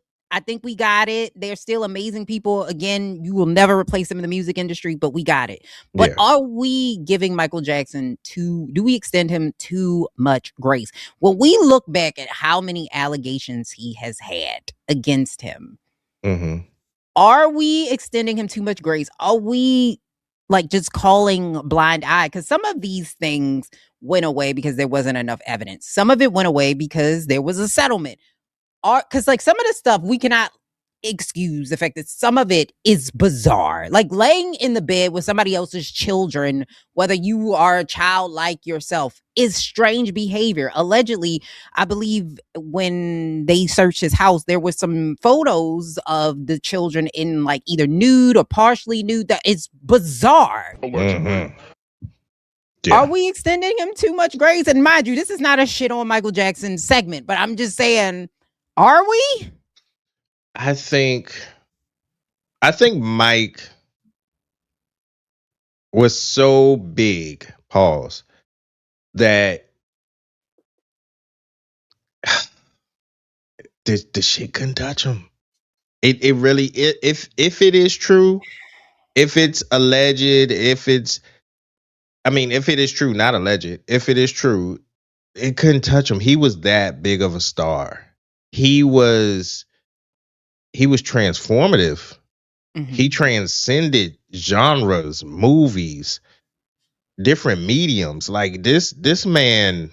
They're still amazing people. Again, you will never replace them in the music industry, but we got it. But are we giving Michael Jackson do we extend him too much grace? When we look back at how many allegations he has had against him, are we extending him too much grace? Are we like just calling blind eye? Because some of these things went away because there wasn't enough evidence. Some of it went away because there was a settlement. Because like some of the stuff we cannot excuse the fact that some of it is bizarre. Like laying in the bed with somebody else's children, whether you are a child like yourself, is strange behavior. Allegedly, I believe when they searched his house, there were some photos of the children in like either nude or partially nude. That is bizarre. Yeah. Are we extending him too much grace? And mind you, this is not a shit on Michael Jackson segment, but I'm just saying, are we? I think Mike was so big, that the shit couldn't touch him. It really, if it is true, if it's alleged, if it is true, not alleged, if it is true, it couldn't touch him. He was that big of a star. He was transformative. He transcended genres, movies, different mediums. Like this man,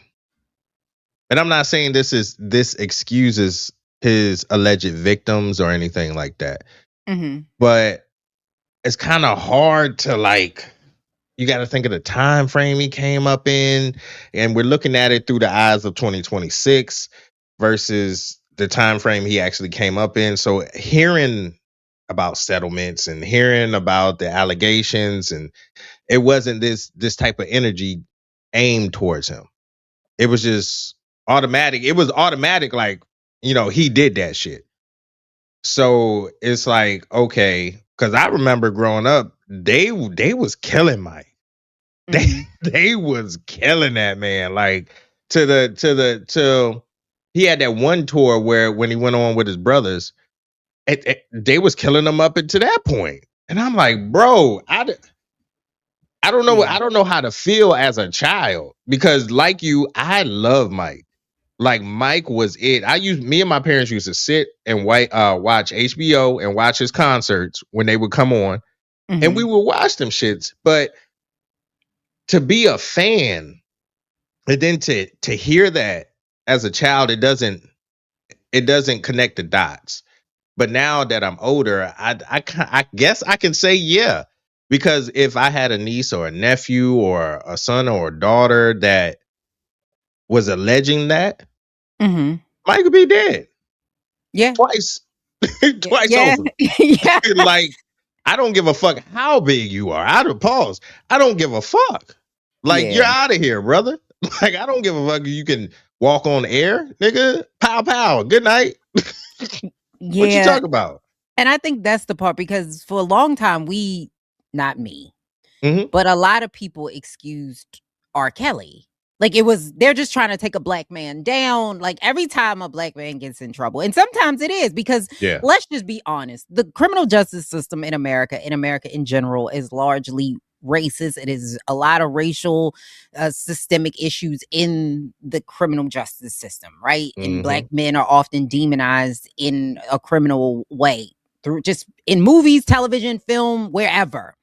and I'm not saying this excuses his alleged victims or anything like that. Mm-hmm. But it's kind of hard to like, you got to think of the time frame he came up in, and we're looking at it through the eyes of 2026 versus the time frame he actually came up in. So hearing about settlements and hearing about the allegations, and it wasn't this type of energy aimed towards him. It was just automatic. It was automatic, like, you know, he did that shit. So it's like, okay, because I remember growing up, they was killing Mike. They was killing that man. Like to he had that one tour where when he went on with his brothers, they was killing him up until that point. And I'm like, bro, I don't know. Yeah. I don't know how to feel as a child because, like you, I love Mike. Like Mike was it. Me and my parents used to sit and watch HBO and watch his concerts when they would come on, and we would watch them shits. But to be a fan and then to hear that as a child, it doesn't connect the dots. But now that I'm older, I guess I can say yeah, because if I had a niece or a nephew or a son or a daughter that was alleging that, Mike would be dead. Yeah. Twice Yeah. over. Yeah. Like, I don't give a fuck how big you are. I don't give a fuck. Like, you're out of here, brother. Like, I don't give a fuck. You can walk on air, nigga. Pow, pow. Good night. Yeah. What you talking about? And I think that's the part, because for a long time, not me, but a lot of people excused R. Kelly. Like, they're just trying to take a black man down. Like, every time a black man gets in trouble, and sometimes it is because, let's just be honest, the criminal justice system in America in general, is largely racist. It is a lot of racial systemic issues in the criminal justice system, right? And black men are often demonized in a criminal way through just in movies, television, film, wherever.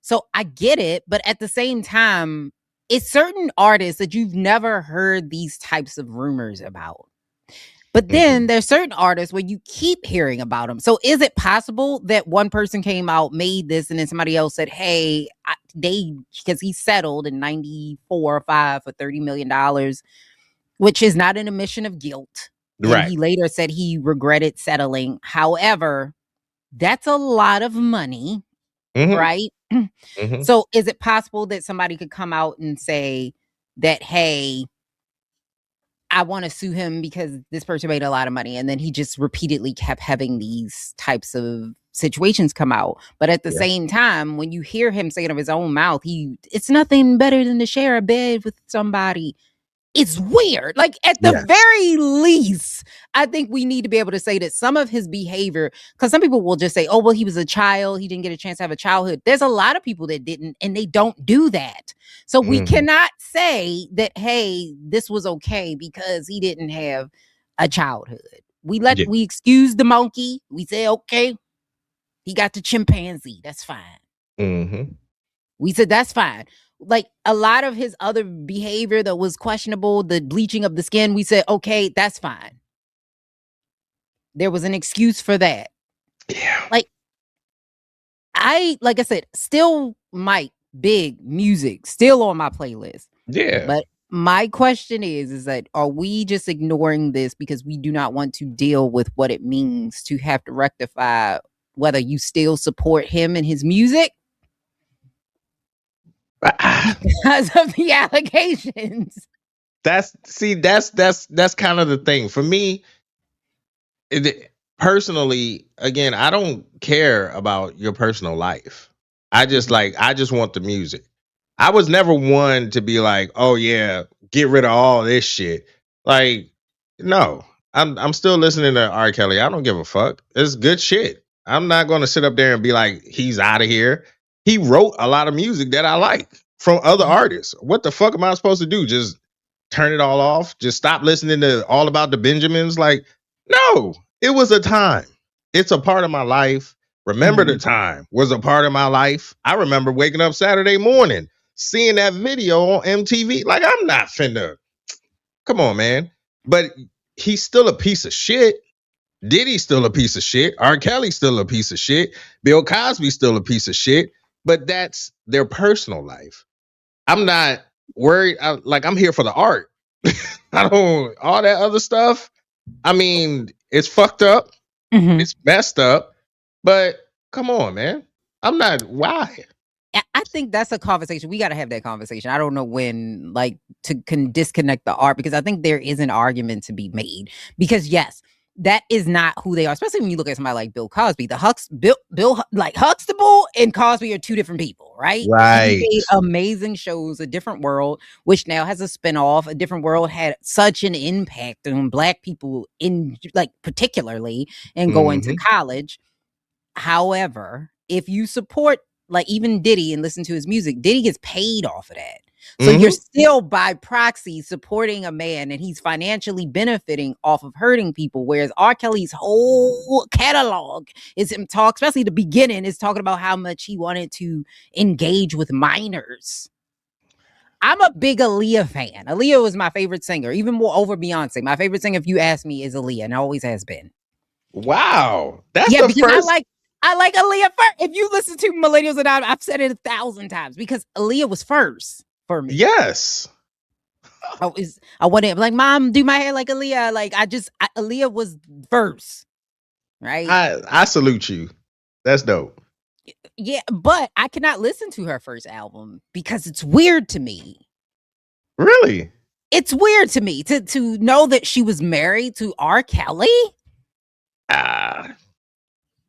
So I get it, but at the same time, it's certain artists that you've never heard these types of rumors about. But then there's certain artists where you keep hearing about them. So is it possible that one person came out, made this, and then somebody else said, hey, because he settled in 94 or 5 for $30 million, which is not an admission of guilt. Right. And he later said he regretted settling. However, that's a lot of money, right? So is it possible that somebody could come out and say that, hey, I want to sue him because this person made a lot of money, and then he just repeatedly kept having these types of situations come out. But at the same time, when you hear him say it of his own mouth, it's nothing better than to share a bed with somebody. It's weird. Like, at the very least, I think we need to be able to say that some of his behavior, because some people will just say, oh, well, he was a child. He didn't get a chance to have a childhood. There's a lot of people that didn't, and they don't do that. So we cannot say that, hey, this was okay because he didn't have a childhood. We excuse the monkey. We say, okay, he got the chimpanzee. That's fine. We said, that's fine. Like, a lot of his other behavior that was questionable, the bleaching of the skin, we said, okay, that's fine. There was an excuse for that. Yeah. Like I said, still Mike, big music, still on my playlist. Yeah. But my question is that, are we just ignoring this because we do not want to deal with what it means to have to rectify whether you still support him and his music? Because of the allegations. That's kind of the thing for me. Personally, again, I don't care about your personal life. I just want the music. I was never one to be like, oh yeah, get rid of all this shit. Like, no, I'm still listening to R. Kelly. I don't give a fuck. It's good shit. I'm not going to sit up there and be like, he's out of here. He wrote a lot of music that I like from other artists. What the fuck am I supposed to do? Just turn it all off? Just stop listening to All About the Benjamins? Like, no, it was a time. It's a part of my life. Remember the Time was a part of my life. I remember waking up Saturday morning, seeing that video on MTV. Like, I'm not finna. Come on, man. But he's still a piece of shit. Diddy's still a piece of shit. R. Kelly's still a piece of shit. Bill Cosby's still a piece of shit. But that's their personal life. I'm not worried. I'm here for the art. I don't all that other stuff. I mean, it's fucked up. Mhm. It's messed up. But come on, man. I'm not. Why? I think that's a conversation. We got to have that conversation. I don't know when, like, disconnect the art, because I think there is an argument to be made. Because yes, that is not who they are. Especially when you look at somebody like Bill Cosby. Bill, like Huxtable and Cosby are two different people, right? Right. He made amazing shows. A Different World, which now has a spinoff. A Different World had such an impact on Black people, in like particularly, and going to college. However, if you support, like, even Diddy and listen to his music, Diddy gets paid off of that. So you're still by proxy supporting a man, and he's financially benefiting off of hurting people. Whereas R. Kelly's whole catalog is him especially the beginning, is talking about how much he wanted to engage with minors. I'm a big Aaliyah fan. Aaliyah was my favorite singer, even more over Beyonce. My favorite singer, if you ask me, is Aaliyah, and always has been. Wow. That's Yeah, the because first. I like Aaliyah first. If you listen to Millennials and I've said it 1,000 times, because Aaliyah was first for me. Yes. I wanted, like, Mom, do my hair like Aaliyah. Like, Aaliyah was first, right? I salute you. That's dope. Yeah, but I cannot listen to her first album because it's weird to me. Really? It's weird to me to know that she was married to R. Kelly.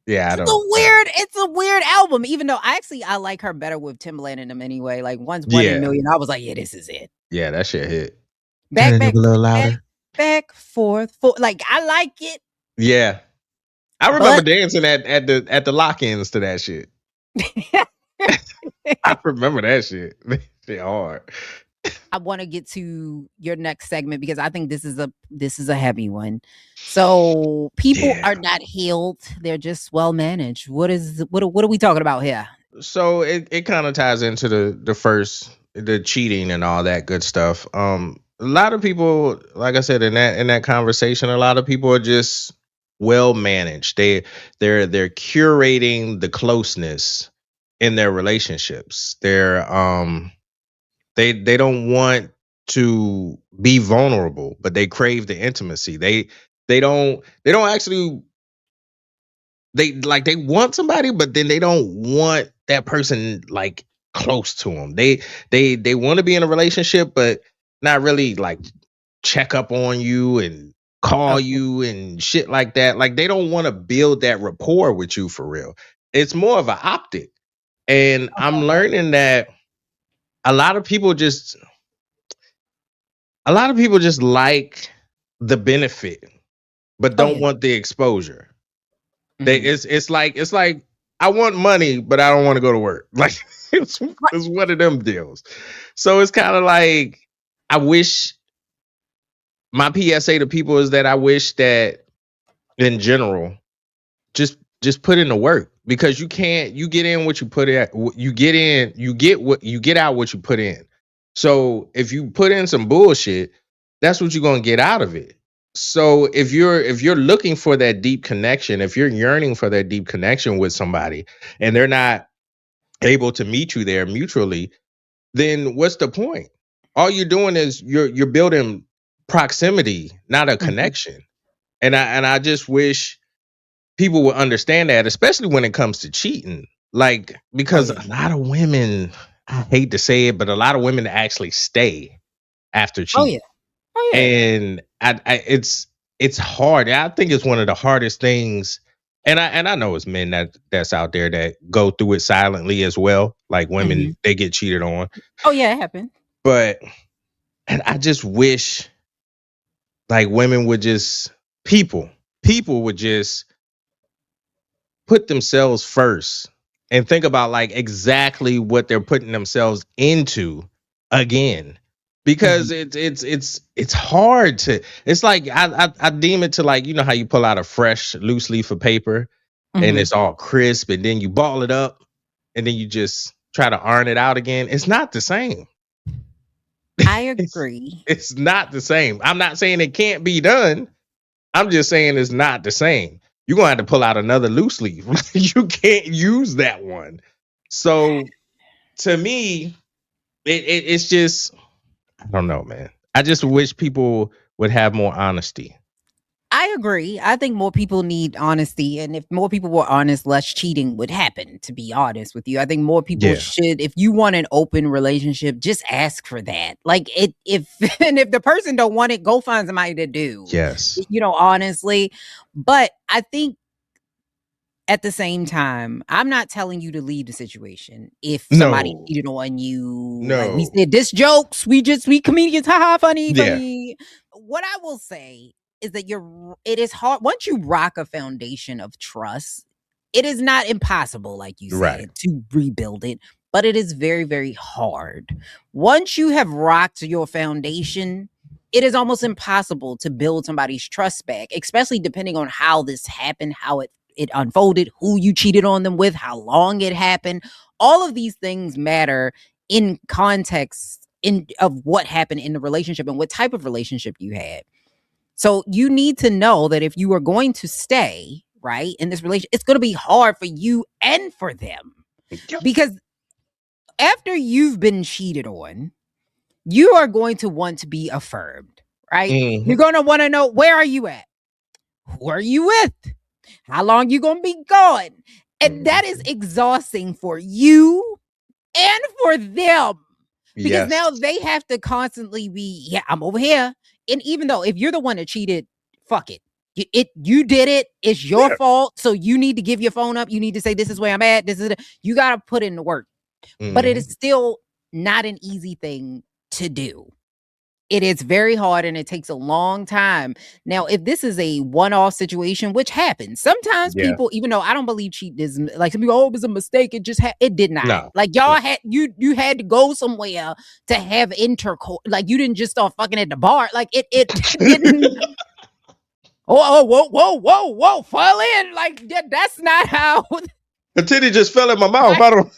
Yeah, It's a weird album, even though I like her better with Timbaland in them anyway. Like, once One in a Million, I was like, yeah, this is it. Yeah, that shit hit. Back, a little louder. Back, forth. Like, I like it. Yeah. I remember dancing at the lock-ins to that shit. I remember that shit. Shit hard. I want to get to your next segment because I think this is a heavy one. So people are not healed; they're just well managed. What are we talking about here? So it kind of ties into the cheating and all that good stuff. A lot of people, like I said, in that conversation, a lot of people are just well managed. They're curating the closeness in their relationships. They don't want to be vulnerable, but they crave the intimacy. They don't actually, they want somebody, but then they don't want that person like close to them. They want to be in a relationship, but not really like check up on you and call you and shit like that. Like, they don't want to build that rapport with you for real. It's more of an optic. And I'm learning that a lot of people just like the benefit, but don't want the exposure. It's like I want money, but I don't want to go to work. Like, it's one of them deals. So it's kind of like, I wish, my PSA to people is that I wish that in general, just put in the work, because you get in what you put in. You get out what you put in. So if you put in some bullshit, that's what you're gonna get out of it. So if you're looking for that deep connection, if you're yearning for that deep connection with somebody, and they're not able to meet you there mutually, then what's the point? All you're doing is you're building proximity, not a connection. And I just wish people would understand that, especially when it comes to cheating. Like, because a lot of women, I hate to say it, but a lot of women actually stay after cheating. And it's hard. I think it's one of the hardest things. And I know it's men that's out there that go through it silently as well. Like, women, they get cheated on. Oh yeah, it happened. But, and I just wish, like, women would just, people would just put themselves first and think about, like, exactly what they're putting themselves into again. Because it's hard to, it's like, I deem it to, like, you know how you pull out a fresh loose leaf of paper and it's all crisp, and then you ball it up and then you just try to iron it out again. It's not the same. I agree. It's not the same. I'm not saying it can't be done, I'm just saying it's not the same. You're gonna have to pull out another loose leaf. You can't use that one. So to me, it's just, I don't know, man. I just wish people would have more honesty. I agree. I think more people need honesty. And if more people were honest, less cheating would happen, to be honest with you. I think more people should, if you want an open relationship, just ask for that. Like if the person don't want it, go find somebody to do. Yes. Honestly. But I think at the same time, I'm not telling you to leave the situation if somebody cheated on you. No. Like we said, this jokes. We comedians, haha, funny. What I will say is that it is hard once you rock a foundation of trust. It is not impossible, like you said, to rebuild it, but it is very, very hard. Once you have rocked your foundation, it is almost impossible to build somebody's trust back, especially depending on how this happened, how it unfolded, who you cheated on them with, how long it happened. All of these things matter in context of what happened in the relationship and what type of relationship you had. So you need to know that if you are going to stay, right, in this relationship, it's going to be hard for you and for them. Because after you've been cheated on, you are going to want to be affirmed, right? Mm-hmm. You're going to want to know, where are you at? Who are you with? How long you going to be gone? And that is exhausting for you and for them. Because now they have to constantly be, I'm over here. And even though if you're the one that cheated, fuck it. You did it. It's your fault. So you need to give your phone up. You need to say, this is where I'm at. You got to put in the work. Mm-hmm. But it is still not an easy thing to do. It is very hard and it takes a long time. Now, if this is a one-off situation, which happens, sometimes people, even though I don't believe cheating is like some people, it was a mistake. It just it did not. No. Like y'all had you had to go somewhere to have intercourse. Like you didn't just start fucking at the bar. Like it didn't. Whoa, fall in. Like that's not how. The titty just fell in my mouth. I don't.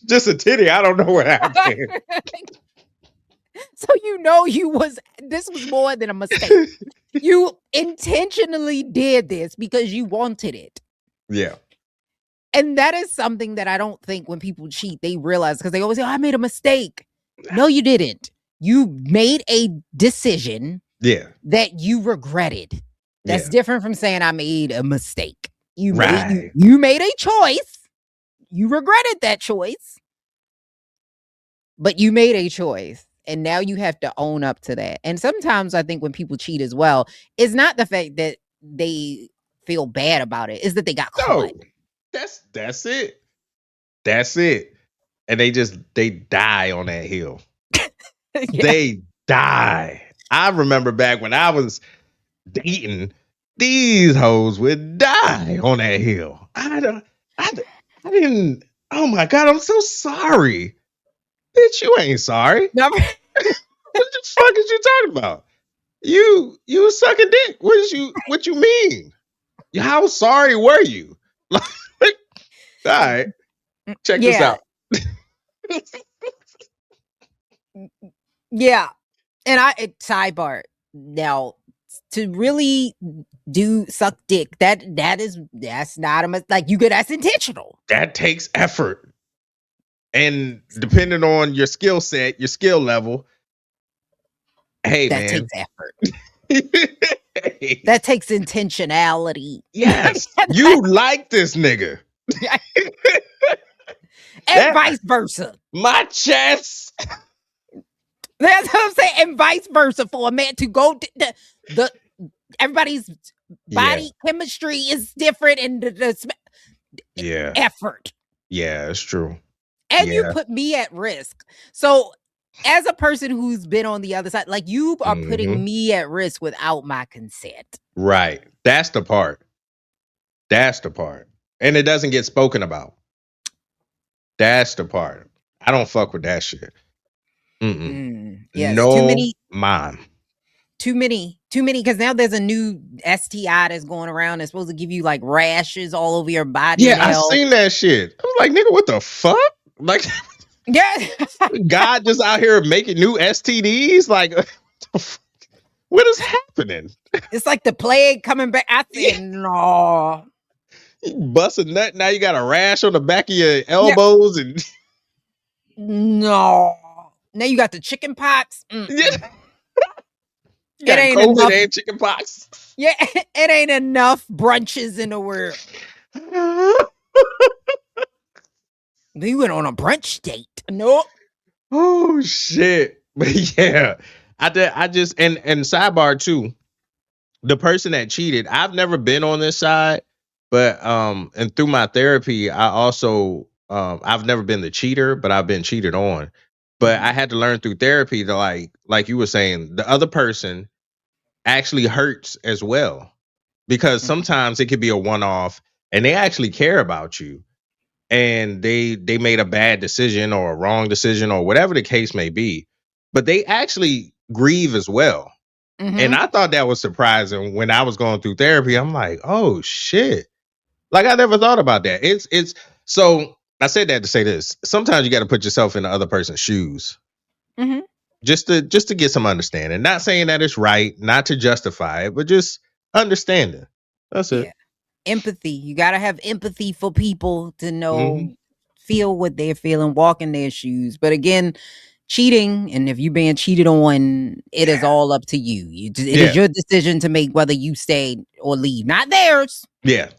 Just a titty. I don't know what happened. So this was more than a mistake. You intentionally did this because you wanted it. Yeah. And that is something that I don't think when people cheat, they realize, because they always say, I made a mistake. No, you didn't. You made a decision that you regretted. That's different from saying I made a mistake. You made a choice. You regretted that choice. But you made a choice. And now you have to own up to that. And sometimes I think when people cheat as well, it's not the fact that they feel bad about it. It's that they got caught. That's it. That's it. And they die on that hill. They die. I remember back when I was dating, these hoes would die on that hill. I didn't. Oh my God, I'm so sorry. Bitch, you ain't sorry. What the fuck is you talking about? You suck a dick. What you mean? How sorry were you? All right. Check this out. Yeah. And sidebar. Now, to really suck dick, that's not that's intentional. That takes effort. And depending on your skill set, your skill level, that takes effort. That takes intentionality. Yes. You like this nigga. And vice versa. My chest. That's what I'm saying. And vice versa, for a man to go the everybody's body chemistry is different, and the effort. Yeah, it's true. And you put me at risk. So as a person who's been on the other side, like you are putting me at risk without my consent. Right. That's the part. And it doesn't get spoken about. That's the part. I don't fuck with that shit. Yes, no, too many. Mom. Too many. Because now there's a new STI that's going around that's supposed to give you like rashes all over your body. Yeah, I seen that shit. I was like, nigga, what the fuck? Like, God just out here making new STDs? Like, What is happening? It's like the plague coming back. I said, no. You bust a nut, now you got a rash on the back of your elbows and No. Now you got the chicken pox. you It got ain't COVID enough. and chicken pox. Yeah, it ain't enough brunches in the world. We went on a brunch date. Nope. Oh shit. But yeah. I just and sidebar too. The person that cheated, I've never been on this side, but and through my therapy, I also I've never been the cheater, but I've been cheated on. But I had to learn through therapy to like you were saying, the other person actually hurts as well. Because sometimes it could be a one-off and they actually care about you and they made a bad decision or a wrong decision or whatever the case may be, but they actually grieve as well. And I thought that was surprising when I was going through therapy. I'm like, oh shit. Like I never thought about that. It's so I said that to say this. Sometimes you got to put yourself in the other person's shoes. Just to get some understanding. Not saying that it's right, not to justify it, but just understanding. That's it. Empathy. You got to have empathy for people to know, feel what they're feeling, walk in their shoes. But again, cheating, and if you're being cheated on, it is all up to you. It is your decision to make whether you stay or leave. Not theirs. Yeah.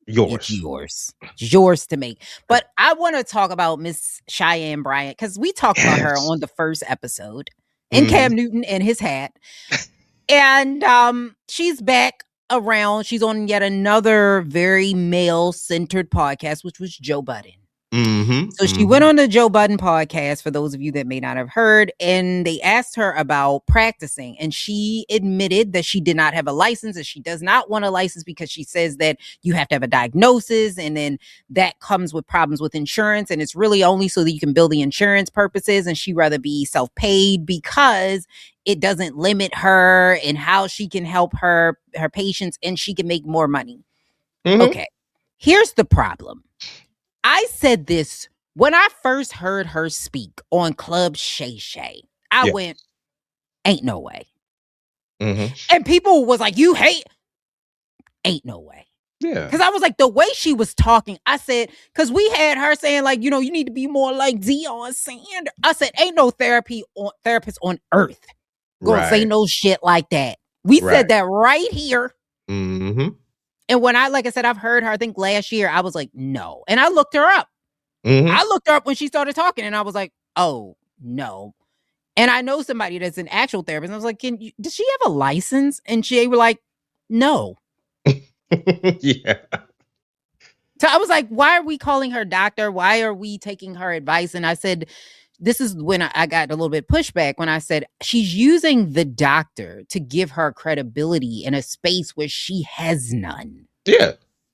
It's yours to make. But I want to talk about Miss Cheyenne Bryant because we talked about her on the first episode in Cam Newton and his hat. And she's back around. She's on yet another very male-centered podcast, which was Joe Budden. So she went on the Joe Budden podcast, for those of you that may not have heard, and they asked her about practicing. And she admitted that she did not have a license, and she does not want a license because she says that you have to have a diagnosis, and then that comes with problems with insurance. And it's really only so that you can bill the insurance purposes. And she'd rather be self-paid because it doesn't limit her in how she can help her patients, and she can make more money. Okay, here's the problem. I said this when I first heard her speak on Club Shay Shay. I went, ain't no way. And people was like, you hate, ain't no way. Yeah. Because I was like, the way she was talking, I said, because we had her saying like, you know, you need to be more like Deion Sanders. I said, ain't no therapist on earth gonna say no shit like that. We said that right here. And when like I said, I've heard her, I think last year, I was like, no. And I looked her up. I looked her up when she started talking and I was like, oh, no. And I know somebody that's an actual therapist. And I was like, does she have a license? And they were like, no. Yeah. So I was like, why are we calling her doctor? Why are we taking her advice? And I said, this is when I got a little bit pushback when I said she's using the doctor to give her credibility in a space where she has none. Yeah.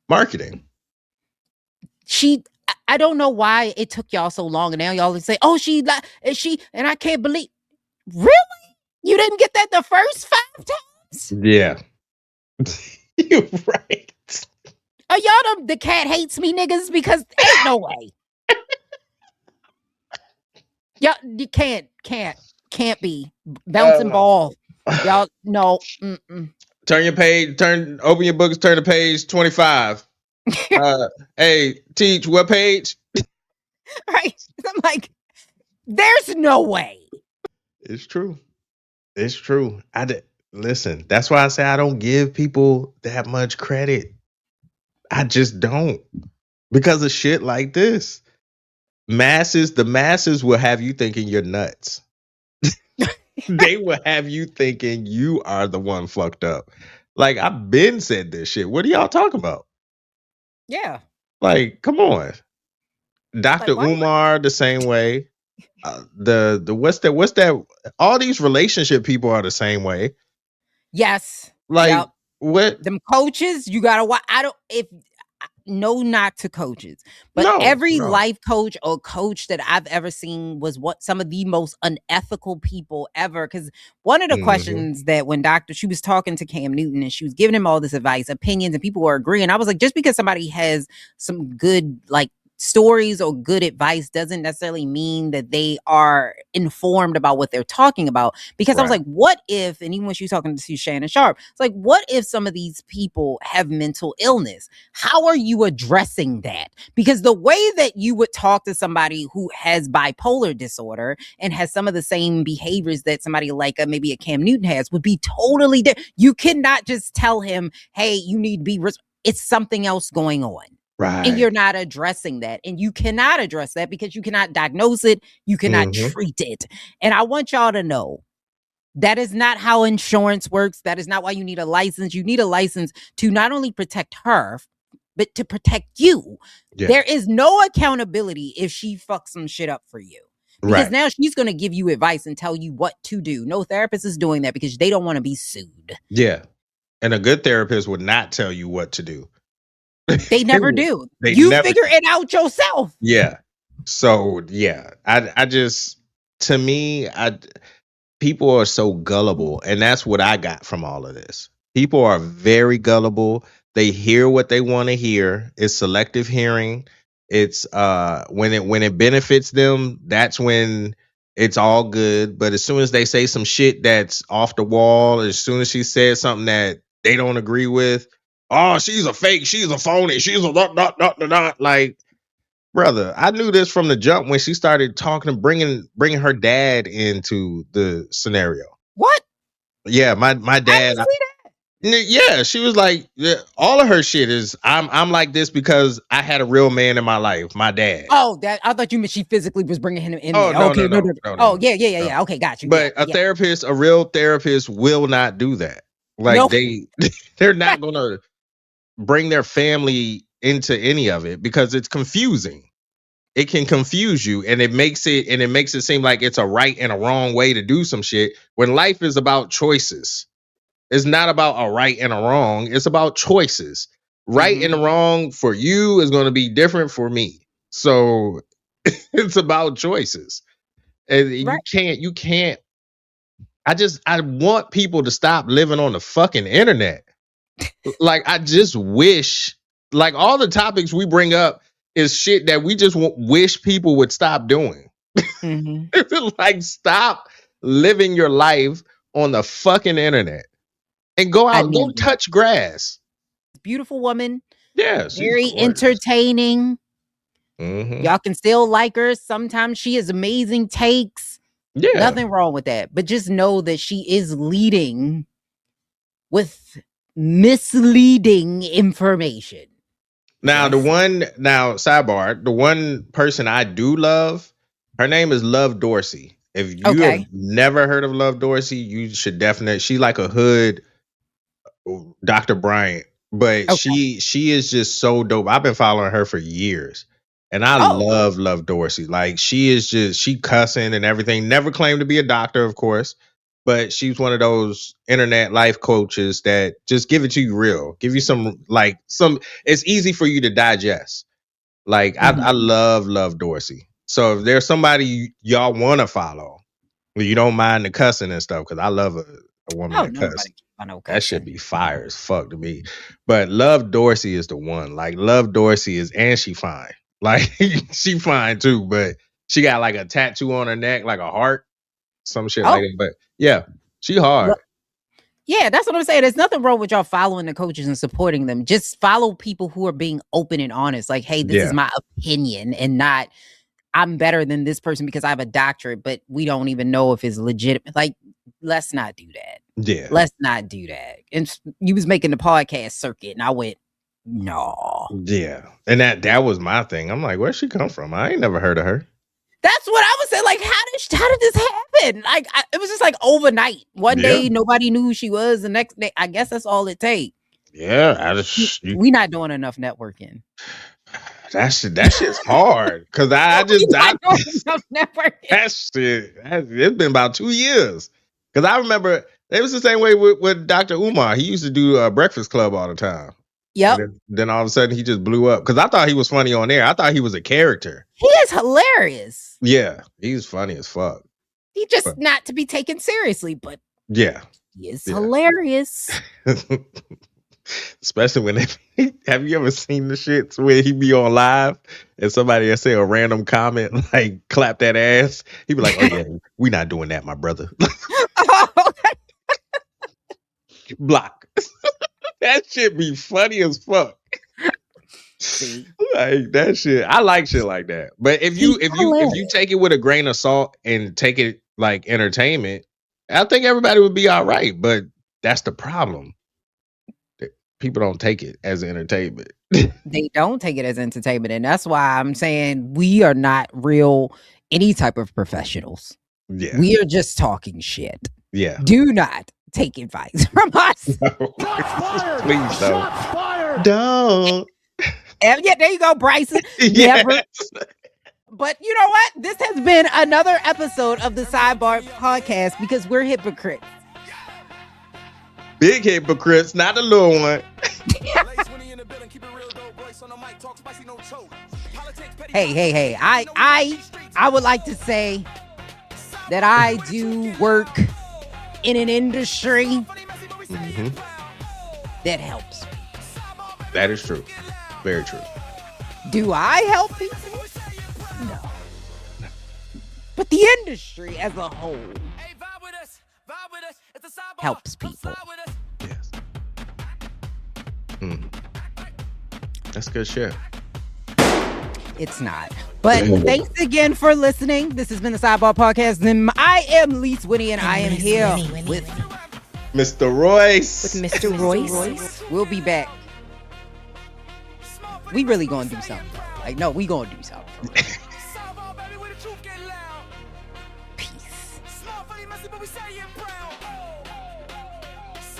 Marketing. I don't know why it took y'all so long. And now y'all say, oh, and I can't believe. Really? You didn't get that the first 5 times? Yeah. You're right. Are y'all the cat hates me niggas? Because ain't no way. Y'all, you can't be bouncing ball. Y'all, no. Turn your page, open your books, turn to page 25. Hey, teach, what page? Right. I'm like, there's no way. It's true. It's true. Listen, that's why I say I don't give people that much credit. I just don't. Because of shit like this. The masses will have you thinking you're nuts. They will have you thinking you are the one fucked up. Like, I've been said this shit. What are y'all talking about? Yeah. Like, come on. Dr. Umar, the same way. The what's that? All these relationship people are the same way. Yes. Like, what? Them coaches, you gotta watch. No knock to coaches, but every life coach or coach that I've ever seen was some of the most unethical people ever. Because one of the questions that when she was talking to Cam Newton and she was giving him all this advice, opinions, and people were agreeing. I was like, just because somebody has some good like stories or good advice doesn't necessarily mean that they are informed about what they're talking about. Because I was like, what if, and even when she was talking to Shannon Sharp, it's like, what if some of these people have mental illness? How are you addressing that? Because the way that you would talk to somebody who has bipolar disorder and has some of the same behaviors that somebody like maybe a Cam Newton has would be totally different. You cannot just tell him, hey, you need to be, it's something else going on. Right. And you're not addressing that. And you cannot address that because you cannot diagnose it. You cannot treat it. And I want y'all to know that is not how insurance works. That is not why you need a license. You need a license to not only protect her, but to protect you. Yeah. There is no accountability if she fucks some shit up for you. Because now she's going to give you advice and tell you what to do. No therapist is doing that because they don't want to be sued. Yeah. And a good therapist would not tell you what to do. They never do. You figure it out yourself. Yeah. So, yeah. I just, to me, people are so gullible. And that's what I got from all of this. People are very gullible. They hear what they want to hear. It's selective hearing. It's when it benefits them, that's when it's all good. But as soon as they say some shit that's off the wall, as soon as she says something that they don't agree with, oh, she's a fake, she's a phony, she's a not. Like, brother, I knew this from the jump when she started talking, bringing her dad into the scenario. What? Yeah, my dad. Yeah, she was like, all of her shit is, I'm like this because I had a real man in my life, my dad. Oh, that I thought you meant she physically was bringing him in. Oh, there. no, okay, no. Oh, yeah. Okay, got you. But a therapist, a real therapist, will not do that. Like they're not gonna bring their family into any of it because it's confusing. It can confuse you, and it makes it seem like it's a right and a wrong way to do some shit when life is about choices. It's not about a right and a wrong. It's about choices. Right and wrong for you is going to be different for me. So it's about choices. And you can't. I want people to stop living on the fucking internet. Like, I just wish, like, all the topics we bring up is shit that we just wish people would stop doing. Like, stop living your life on the fucking internet. And go out, go touch grass. Beautiful woman. Yes. Yeah, very entertaining. Y'all can still like her. Sometimes she has amazing takes. Yeah. Nothing wrong with that. But just know that she is leading with misleading information. Now, sidebar, the one person I do love, her name is Love Dorsey. If you have never heard of Love Dorsey, you should definitely, she's like a hood Dr. Bryant, but she is just so dope. I've been following her for years, and I love Dorsey. Like, she cussing and everything. Never claimed to be a doctor, of course, but she's one of those internet life coaches that just give it to you real, give you some. It's easy for you to digest. Like, I love Dorsey. So if there's somebody y'all want to follow, you don't mind the cussing and stuff, because I love a woman that cuss. That should be fire as fuck to me. But Love Dorsey is the one. Like, Love Dorsey is, and she fine. Like, she fine too, but she got like a tattoo on her neck, like a heart, some shit like that. But yeah, she hard. Yeah, that's what I'm saying. There's nothing wrong with y'all following the coaches and supporting them. Just follow people who are being open and honest. Like, hey, this is my opinion, and not I'm better than this person because I have a doctorate, but we don't even know if it's legitimate. Like, let's not do that. Yeah. Let's not do that. And you was making the podcast circuit, and I went, no. Yeah. And that was my thing. I'm like, where'd she come from? I ain't never heard of her. That's what I was saying. Like, how did this happen? Like, it was just like overnight. One day, nobody knew who she was. The next day, I guess that's all it takes. Yeah. We not doing enough networking. That shit's hard. Because that shit, it's been about 2 years. Because I remember it was the same way with Dr. Umar. He used to do Breakfast Club all the time. Yep. Then all of a sudden he just blew up. Because I thought he was funny on air. I thought he was a character. He is hilarious. Yeah, he's funny as fuck. He just not to be taken seriously, but yeah, he is hilarious. Especially when have you ever seen the shits where he be on live and somebody will say a random comment like clap that ass? He be like, "Oh yeah, we not doing that, my brother." Block. That shit be funny as fuck. See, Like that shit. I like shit like that. But if you take it with a grain of salt and take it like entertainment, I think everybody would be all right. But that's the problem. People don't take it as entertainment. They don't take it as entertainment, and that's why I'm saying we are not real any type of professionals. Yeah. We are just talking shit. Yeah. Do not take advice from us. Please don't. Don't. Yeah, there you go, Bryson. Never. Yes. But you know what? This has been another episode of the Sidebar Podcast because we're hypocrites. Big hypocrites, not the little one. Hey. I would like to say that I do work in an industry that helps. That is true. Very true. Do I help people? No. But the industry as a whole helps people. Yes. That's good shit. It's not. But thanks again for listening. This has been the Sidebar Podcast. And I am Leise Winnie, and I am here with Mr. Royce. With Mr. Royce. We'll be back. We really gonna do something. Like, no, we gonna do something. Peace.